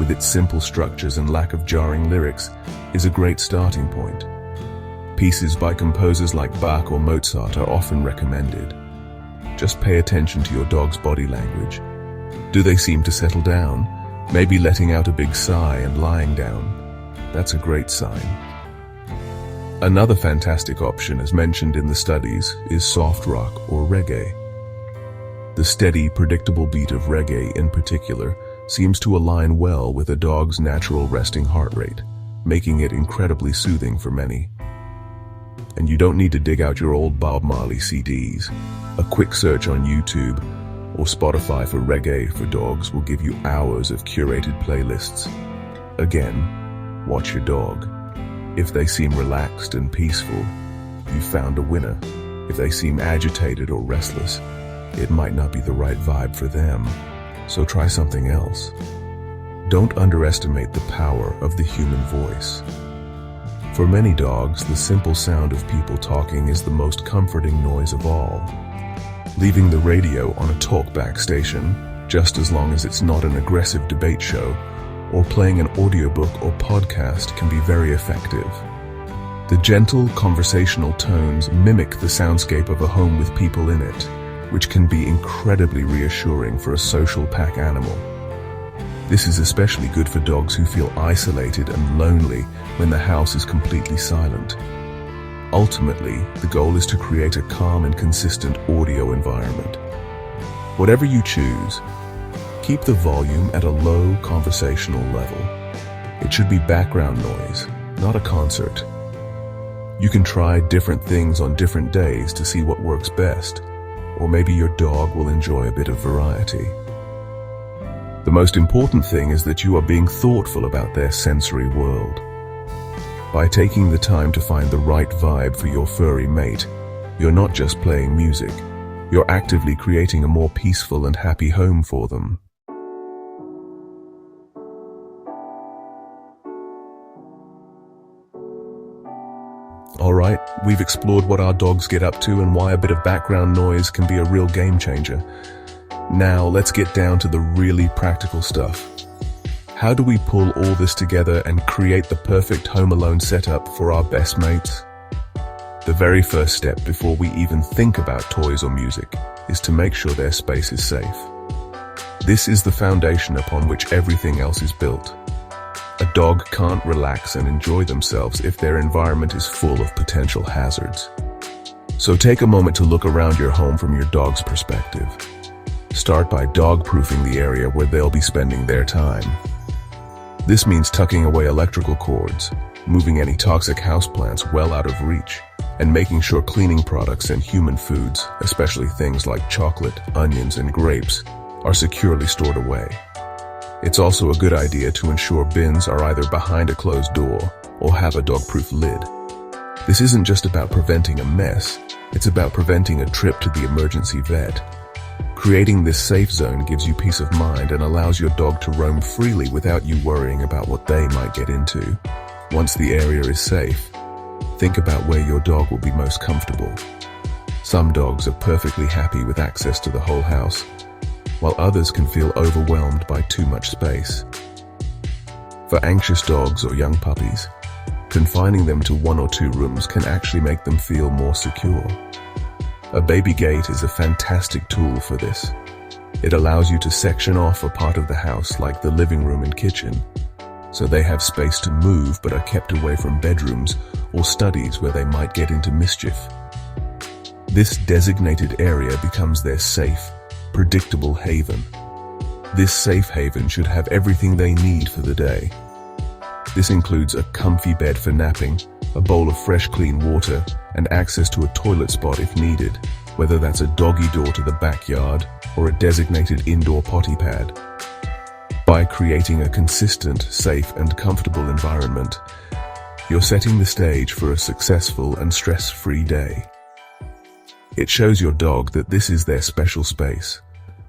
with its simple structures and lack of jarring lyrics, is a great starting point. Pieces by composers like Bach or Mozart are often recommended. Just pay attention to your dog's body language. Do they seem to settle down? Maybe letting out a big sigh and lying down. That's a great sign. Another fantastic option, as mentioned in the studies, is soft rock or reggae. The steady, predictable beat of reggae in particular seems to align well with a dog's natural resting heart rate, making it incredibly soothing for many. And you don't need to dig out your old Bob Marley CDs. A quick search on YouTube or Spotify for reggae for dogs will give you hours of curated playlists. Again, watch your dog. If they seem relaxed and peaceful, you've found a winner. If they seem agitated or restless, it might not be the right vibe for them, so try something else. Don't underestimate the power of the human voice. For many dogs, the simple sound of people talking is the most comforting noise of all. Leaving the radio on a talkback station, just as long as it's not an aggressive debate show, or playing an audiobook or podcast can be very effective. The gentle conversational tones mimic the soundscape of a home with people in it, which can be incredibly reassuring for a social pack animal. This is especially good for dogs who feel isolated and lonely when the house is completely silent. Ultimately, the goal is to create a calm and consistent audio environment. Whatever you choose, keep the volume at a low conversational level. It should be background noise, not a concert. You can try different things on different days to see what works best, or maybe your dog will enjoy a bit of variety. The most important thing is that you are being thoughtful about their sensory world. By taking the time to find the right vibe for your furry mate, you're not just playing music, you're actively creating a more peaceful and happy home for them. Alright, we've explored what our dogs get up to and why a bit of background noise can be a real game changer. Now, let's get down to the really practical stuff. How do we pull all this together and create the perfect home alone setup for our best mates? The very first step before we even think about toys or music is to make sure their space is safe. This is the foundation upon which everything else is built. A dog can't relax and enjoy themselves if their environment is full of potential hazards. So take a moment to look around your home from your dog's perspective. Start by dog-proofing the area where they'll be spending their time. This means tucking away electrical cords, moving any toxic houseplants well out of reach, and making sure cleaning products and human foods, especially things like chocolate, onions, and grapes, are securely stored away. It's also a good idea to ensure bins are either behind a closed door or have a dog-proof lid. This isn't just about preventing a mess, it's about preventing a trip to the emergency vet. Creating this safe zone gives you peace of mind and allows your dog to roam freely without you worrying about what they might get into. Once the area is safe, think about where your dog will be most comfortable. Some dogs are perfectly happy with access to the whole house, while others can feel overwhelmed by too much space. For anxious dogs or young puppies, confining them to 1 or 2 rooms can actually make them feel more secure. A baby gate is a fantastic tool for this. It allows you to section off a part of the house like the living room and kitchen, so they have space to move but are kept away from bedrooms or studies where they might get into mischief. This designated area becomes their safe, predictable haven. This safe haven should have everything they need for the day. This includes a comfy bed for napping, a bowl of fresh clean water, and access to a toilet spot if needed, whether that's a doggy door to the backyard or a designated indoor potty pad. By creating a consistent, safe, and comfortable environment, you're setting the stage for a successful and stress-free day. It shows your dog that this is their special space,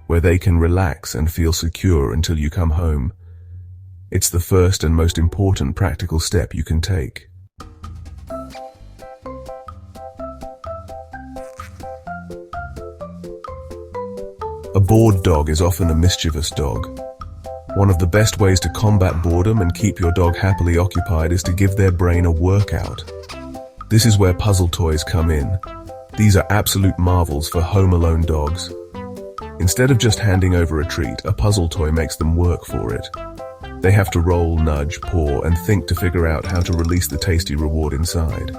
where they can relax and feel secure until you come home. It's the first and most important practical step you can take. A bored dog is often a mischievous dog. One of the best ways to combat boredom and keep your dog happily occupied is to give their brain a workout. This is where puzzle toys come in. These are absolute marvels for home alone dogs. Instead of just handing over a treat, a puzzle toy makes them work for it. They have to roll, nudge, paw, and think to figure out how to release the tasty reward inside.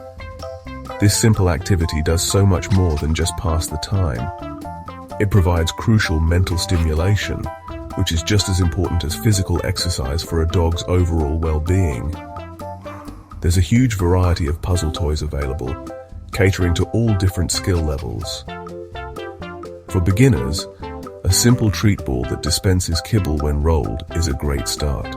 This simple activity does so much more than just pass the time. It provides crucial mental stimulation, which is just as important as physical exercise for a dog's overall well-being. There's a huge variety of puzzle toys available, catering to all different skill levels. For beginners, a simple treat ball that dispenses kibble when rolled is a great start.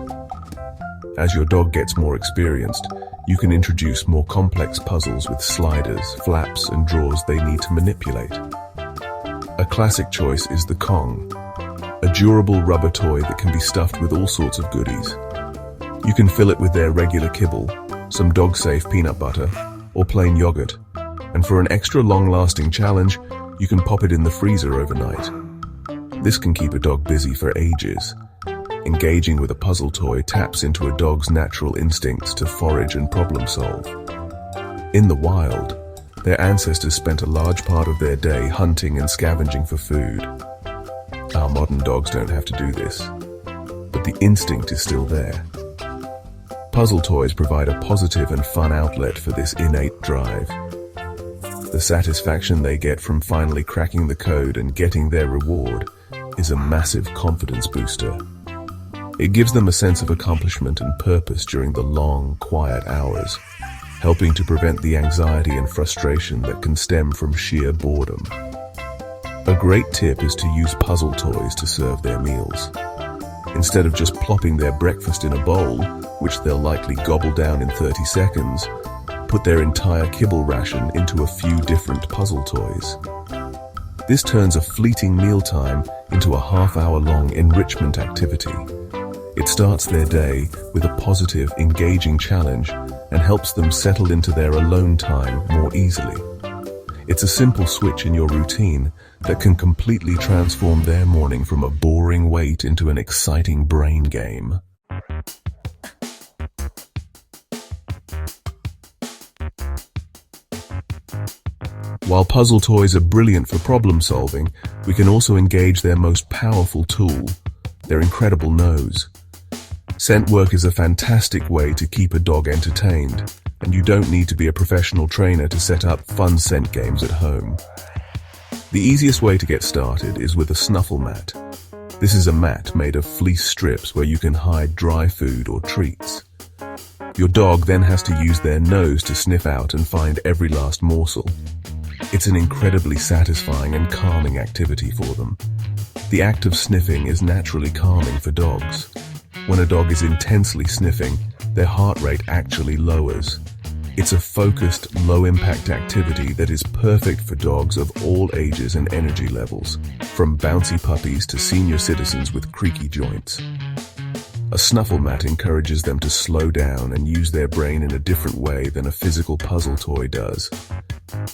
As your dog gets more experienced, you can introduce more complex puzzles with sliders, flaps, and drawers they need to manipulate. A classic choice is the Kong, a durable rubber toy that can be stuffed with all sorts of goodies. You can fill it with their regular kibble, some dog-safe peanut butter, or plain yogurt. And for an extra long-lasting challenge, you can pop it in the freezer overnight. This can keep a dog busy for ages. Engaging with a puzzle toy taps into a dog's natural instincts to forage and problem solve. In the wild, their ancestors spent a large part of their day hunting and scavenging for food. Our modern dogs don't have to do this, but the instinct is still there. Puzzle toys provide a positive and fun outlet for this innate drive. The satisfaction they get from finally cracking the code and getting their reward is a massive confidence booster. It gives them a sense of accomplishment and purpose during the long, quiet hours, helping to prevent the anxiety and frustration that can stem from sheer boredom. A great tip is to use puzzle toys to serve their meals. Instead of just plopping their breakfast in a bowl, which they'll likely gobble down in 30 seconds, put their entire kibble ration into a few different puzzle toys. This turns a fleeting mealtime into a half-hour-long enrichment activity. It starts their day with a positive, engaging challenge and helps them settle into their alone time more easily. It's a simple switch in your routine that can completely transform their morning from a boring wait into an exciting brain game. While puzzle toys are brilliant for problem solving, we can also engage their most powerful tool, their incredible nose. Scent work is a fantastic way to keep a dog entertained, and you don't need to be a professional trainer to set up fun scent games at home. The easiest way to get started is with a snuffle mat. This is a mat made of fleece strips where you can hide dry food or treats. Your dog then has to use their nose to sniff out and find every last morsel. It's an incredibly satisfying and calming activity for them. The act of sniffing is naturally calming for dogs. When a dog is intensely sniffing, their heart rate actually lowers. It's a focused, low-impact activity that is perfect for dogs of all ages and energy levels, from bouncy puppies to senior citizens with creaky joints. A snuffle mat encourages them to slow down and use their brain in a different way than a physical puzzle toy does.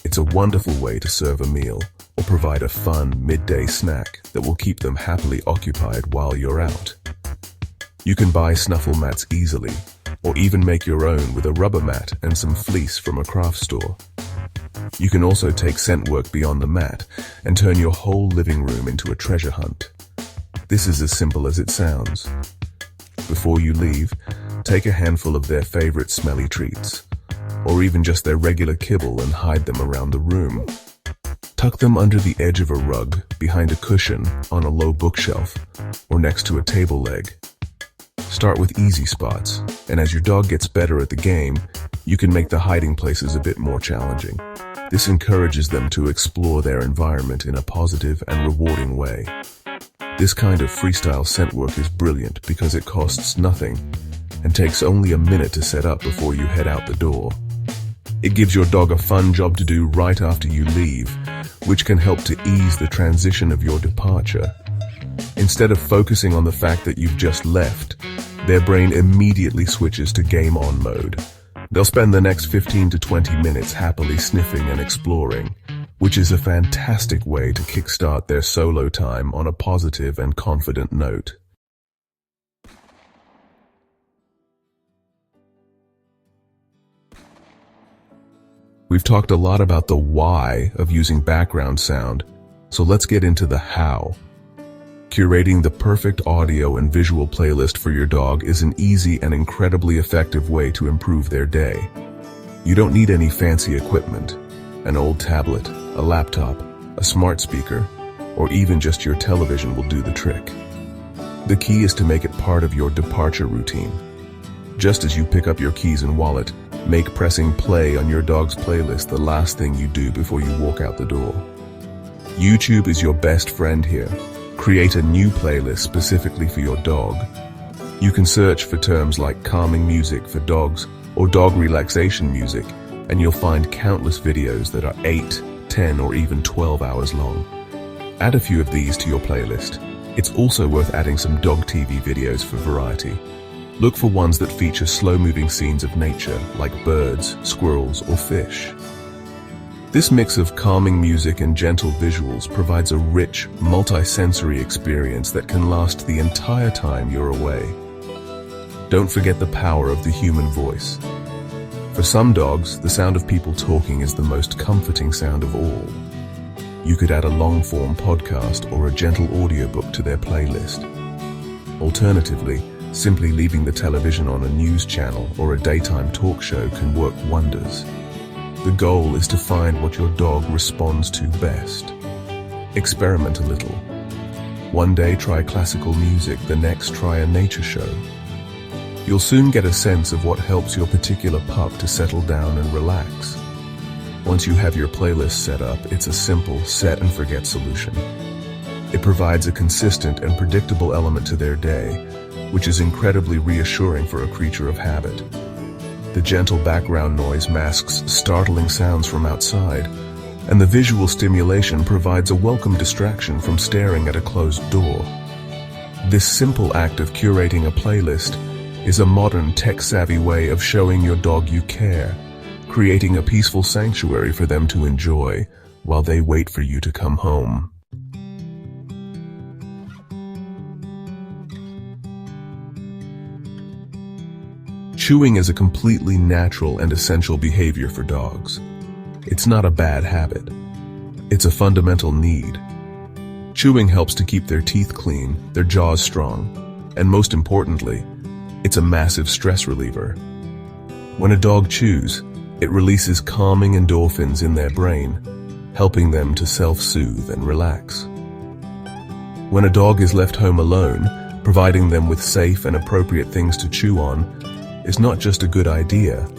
It's a wonderful way to serve a meal or provide a fun midday snack that will keep them happily occupied while you're out. You can buy snuffle mats easily, or even make your own with a rubber mat and some fleece from a craft store. You can also take scent work beyond the mat and turn your whole living room into a treasure hunt. This is as simple as it sounds. Before you leave, take a handful of their favorite smelly treats, or even just their regular kibble, and hide them around the room. Tuck them under the edge of a rug, behind a cushion, on a low bookshelf, or next to a table leg. Start with easy spots, and as your dog gets better at the game, you can make the hiding places a bit more challenging. This encourages them to explore their environment in a positive and rewarding way. This kind of freestyle scent work is brilliant because it costs nothing and takes only a minute to set up before you head out the door. It gives your dog a fun job to do right after you leave, which can help to ease the transition of your departure. Instead of focusing on the fact that you've just left, their brain immediately switches to game on mode. They'll spend the next 15 to 20 minutes happily sniffing and exploring, which is a fantastic way to kickstart their solo time on a positive and confident note. We've talked a lot about the why of using background sound, so let's get into the how. Curating the perfect audio and visual playlist for your dog is an easy and incredibly effective way to improve their day. You don't need any fancy equipment. An old tablet, a laptop, a smart speaker, or even just your television will do the trick. The key is to make it part of your departure routine. Just as you pick up your keys and wallet, make pressing play on your dog's playlist the last thing you do before you walk out the door. YouTube is your best friend here. Create a new playlist specifically for your dog. You can search for terms like calming music for dogs or dog relaxation music, and you'll find countless videos that are 8, 10, or even 12 hours long. Add a few of these to your playlist. It's also worth adding some dog TV videos for variety. Look for ones that feature slow-moving scenes of nature, like birds, squirrels, or fish. This mix of calming music and gentle visuals provides a rich, multi-sensory experience that can last the entire time you're away. Don't forget the power of the human voice. For some dogs, the sound of people talking is the most comforting sound of all. You could add a long-form podcast or a gentle audiobook to their playlist. Alternatively, simply leaving the television on a news channel or a daytime talk show can work wonders. The goal is to find what your dog responds to best. Experiment a little. One day try classical music, the next try a nature show. You'll soon get a sense of what helps your particular pup to settle down and relax. Once you have your playlist set up, it's a simple set and forget solution. It provides a consistent and predictable element to their day, which is incredibly reassuring for a creature of habit. The gentle background noise masks startling sounds from outside, and the visual stimulation provides a welcome distraction from staring at a closed door. This simple act of curating a playlist is a modern, tech-savvy way of showing your dog you care, creating a peaceful sanctuary for them to enjoy while they wait for you to come home. Chewing is a completely natural and essential behavior for dogs. It's not a bad habit. It's a fundamental need. Chewing helps to keep their teeth clean, their jaws strong, and most importantly, it's a massive stress reliever. When a dog chews, it releases calming endorphins in their brain, helping them to self-soothe and relax. When a dog is left home alone, providing them with safe and appropriate things to chew on is not just a good idea,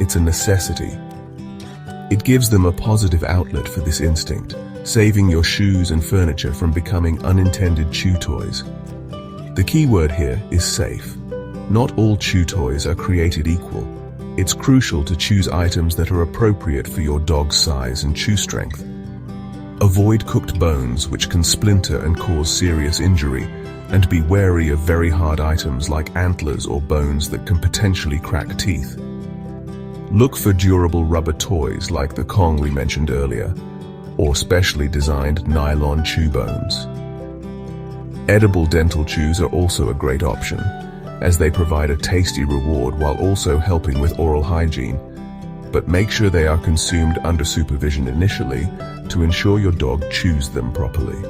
it's a necessity. It gives them a positive outlet for this instinct, saving your shoes and furniture from becoming unintended chew toys. The key word here is safe. Not all chew toys are created equal. It's crucial to choose items that are appropriate for your dog's size and chew strength. Avoid cooked bones, which can splinter and cause serious injury, and be wary of very hard items like antlers or bones that can potentially crack teeth. Look for durable rubber toys like the Kong we mentioned earlier, or specially designed nylon chew bones. Edible dental chews are also a great option, as they provide a tasty reward while also helping with oral hygiene, but make sure they are consumed under supervision initially to ensure your dog chews them properly.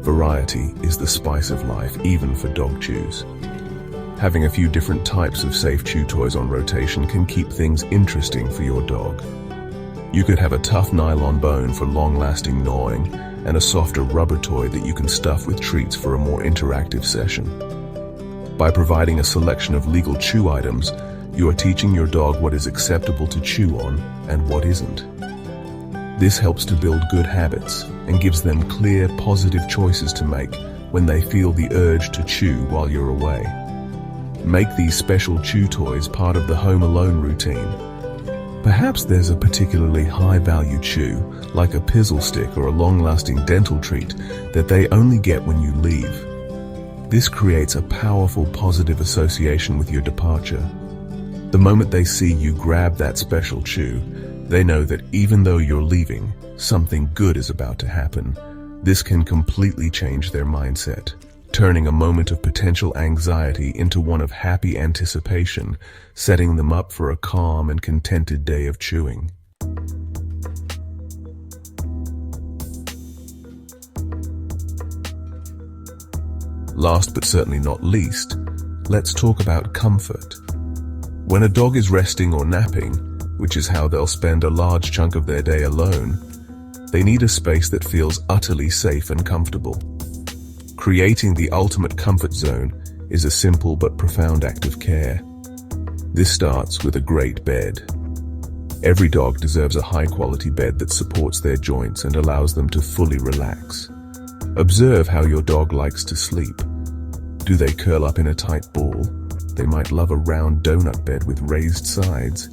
Variety is the spice of life, even for dog chews. Having a few different types of safe chew toys on rotation can keep things interesting for your dog. You could have a tough nylon bone for long-lasting gnawing and a softer rubber toy that you can stuff with treats for a more interactive session. By providing a selection of legal chew items, you are teaching your dog what is acceptable to chew on and what isn't. This helps to build good habits and gives them clear, positive choices to make when they feel the urge to chew while you're away. Make these special chew toys part of the home alone routine. Perhaps there's a particularly high-value chew, like a pizzle stick or a long-lasting dental treat, that they only get when you leave. This creates a powerful positive association with your departure. The moment they see you grab that special chew, they know that even though you're leaving, something good is about to happen. This can completely change their mindset, turning a moment of potential anxiety into one of happy anticipation, setting them up for a calm and contented day of chewing. Last but certainly not least, let's talk about comfort. When a dog is resting or napping, which is how they'll spend a large chunk of their day alone, they need a space that feels utterly safe and comfortable. Creating the ultimate comfort zone is a simple but profound act of care. This starts with a great bed. Every dog deserves a high-quality bed that supports their joints and allows them to fully relax. Observe how your dog likes to sleep. Do they curl up in a tight ball? They might love a round donut bed with raised sides.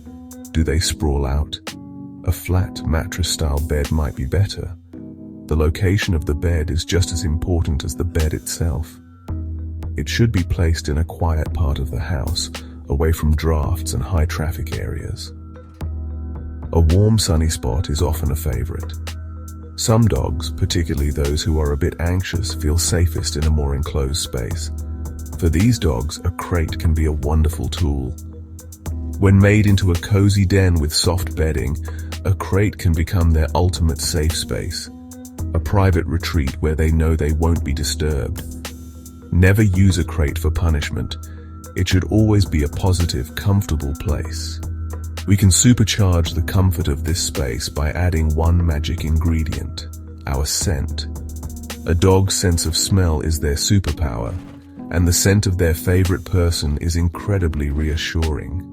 Do they sprawl out? A flat mattress-style bed might be better. The location of the bed is just as important as the bed itself. It should be placed in a quiet part of the house, away from drafts and high-traffic areas. A warm, sunny spot is often a favorite. Some dogs, particularly those who are a bit anxious, feel safest in a more enclosed space. For these dogs, a crate can be a wonderful tool. When made into a cozy den with soft bedding, a crate can become their ultimate safe space, a private retreat where they know they won't be disturbed. Never use a crate for punishment. It should always be a positive, comfortable place. We can supercharge the comfort of this space by adding one magic ingredient: our scent. A dog's sense of smell is their superpower, and the scent of their favorite person is incredibly reassuring.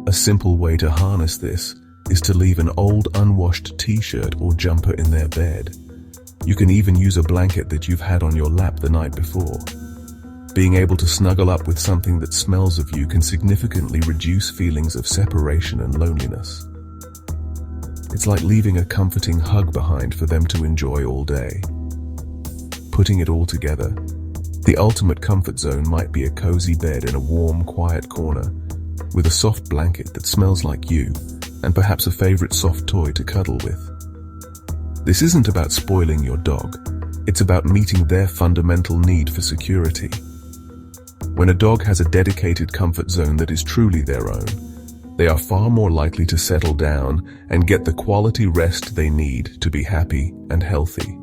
A simple way to harness this is to leave an old unwashed t-shirt or jumper in their bed. You can even use a blanket that you've had on your lap the night before. Being able to snuggle up with something that smells of you can significantly reduce feelings of separation and loneliness. It's like leaving a comforting hug behind for them to enjoy all day. Putting it all together, The ultimate comfort zone might be a cozy bed in a warm, quiet corner, with a soft blanket that smells like you, and perhaps a favorite soft toy to cuddle with. This isn't about spoiling your dog, it's about meeting their fundamental need for security. When a dog has a dedicated comfort zone that is truly their own, they are far more likely to settle down and get the quality rest they need to be happy and healthy.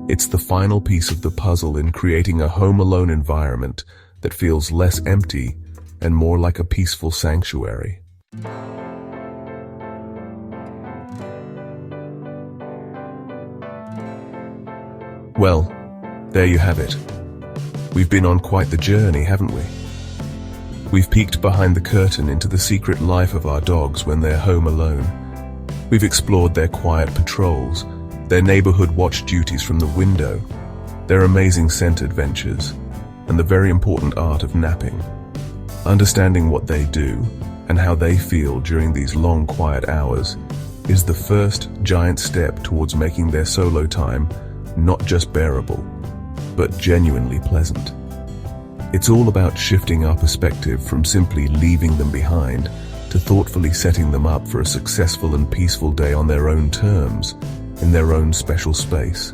It's the final piece of the puzzle in creating a home-alone environment that feels less empty and more like a peaceful sanctuary. Well, there you have it. We've been on quite the journey, haven't we? We've peeked behind the curtain into the secret life of our dogs when they're home alone. We've explored their quiet patrols, their neighborhood watch duties from the window, their amazing scent adventures, and the very important art of napping. Understanding what they do and how they feel during these long, quiet hours is the first giant step towards making their solo time not just bearable, but genuinely pleasant. It's all about shifting our perspective from simply leaving them behind to thoughtfully setting them up for a successful and peaceful day on their own terms, in their own special space.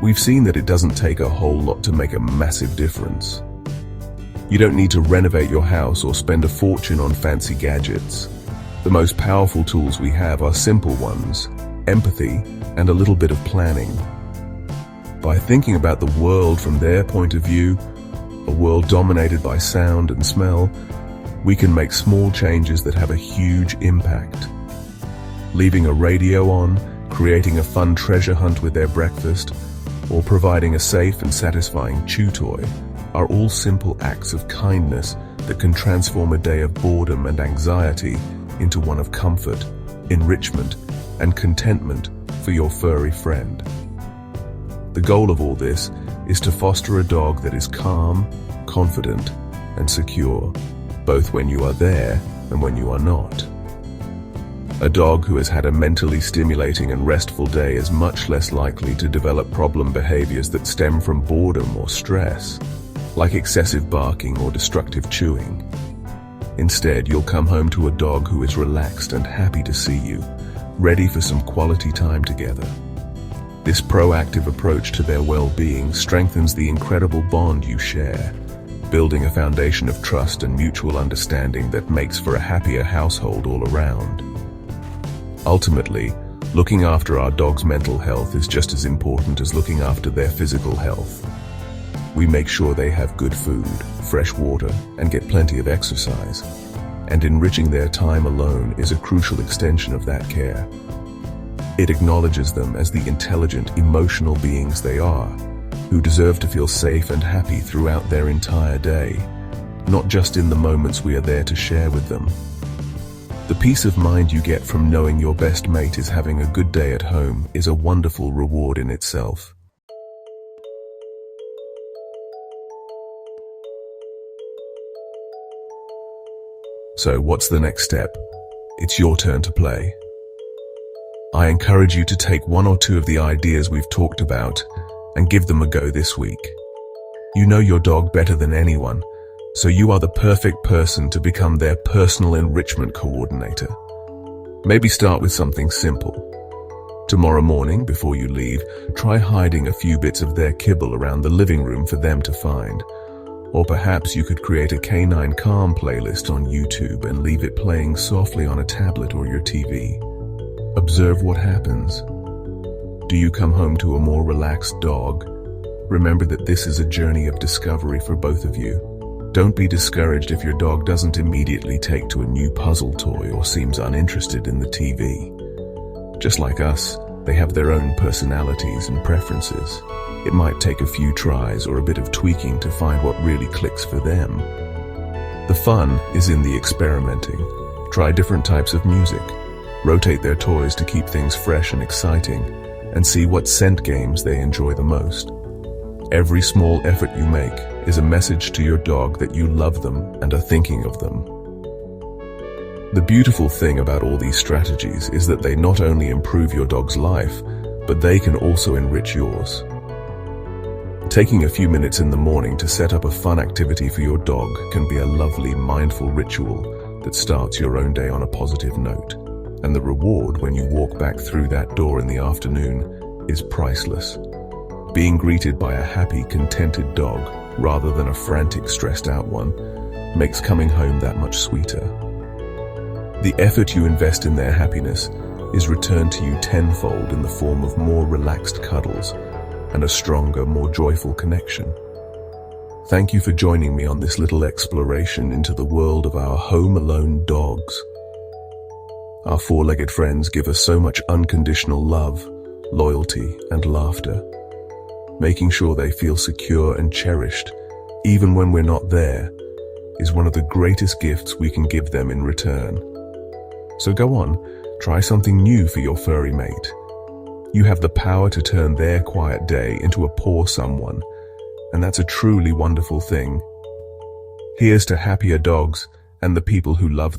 We've seen that it doesn't take a whole lot to make a massive difference. You don't need to renovate your house or spend a fortune on fancy gadgets. The most powerful tools we have are simple ones: empathy and a little bit of planning. By thinking about the world from their point of view, a world dominated by sound and smell, we can make small changes that have a huge impact. Leaving a radio on, creating a fun treasure hunt with their breakfast, or providing a safe and satisfying chew toy are all simple acts of kindness that can transform a day of boredom and anxiety into one of comfort, enrichment, and contentment for your furry friend. The goal of all this is to foster a dog that is calm, confident, and secure, both when you are there and when you are not. A dog who has had a mentally stimulating and restful day is much less likely to develop problem behaviors that stem from boredom or stress, like excessive barking or destructive chewing. Instead, you'll come home to a dog who is relaxed and happy to see you, ready for some quality time together. This proactive approach to their well-being strengthens the incredible bond you share, building a foundation of trust and mutual understanding that makes for a happier household all around. Ultimately, looking after our dog's mental health is just as important as looking after their physical health. We make sure they have good food, fresh water, and get plenty of exercise. And enriching their time alone is a crucial extension of that care. It acknowledges them as the intelligent, emotional beings they are, who deserve to feel safe and happy throughout their entire day, not just in the moments we are there to share with them. The peace of mind you get from knowing your best mate is having a good day at home is a wonderful reward in itself. So what's the next step? It's your turn to play. I encourage you to take one or two of the ideas we've talked about and give them a go this week. You know your dog better than anyone, so you are the perfect person to become their personal enrichment coordinator. Maybe start with something simple. Tomorrow morning, before you leave, try hiding a few bits of their kibble around the living room for them to find. Or perhaps you could create a canine calm playlist on YouTube and leave it playing softly on a tablet or your TV. Observe what happens. Do you come home to a more relaxed dog? Remember that this is a journey of discovery for both of you. Don't be discouraged if your dog doesn't immediately take to a new puzzle toy or seems uninterested in the TV. Just like us, they have their own personalities and preferences. It might take a few tries or a bit of tweaking to find what really clicks for them. The fun is in the experimenting. Try different types of music. Rotate their toys to keep things fresh and exciting, and see what scent games they enjoy the most. Every small effort you make is a message to your dog that you love them and are thinking of them. The beautiful thing about all these strategies is that they not only improve your dog's life, but they can also enrich yours. Taking a few minutes in the morning to set up a fun activity for your dog can be a lovely, mindful ritual that starts your own day on a positive note. And the reward when you walk back through that door in the afternoon is priceless. Being greeted by a happy, contented dog rather than a frantic, stressed out one makes coming home that much sweeter. The effort you invest in their happiness is returned to you tenfold in the form of more relaxed cuddles and a stronger, more joyful connection. Thank you for joining me on this little exploration into the world of our home-alone dogs. Our four-legged friends give us so much unconditional love, loyalty, and laughter. Making sure they feel secure and cherished, even when we're not there, is one of the greatest gifts we can give them in return. So go on, try something new for your furry mate. You have the power to turn their quiet day into a paw-some one, and that's a truly wonderful thing. Here's to happier dogs and the people who love them.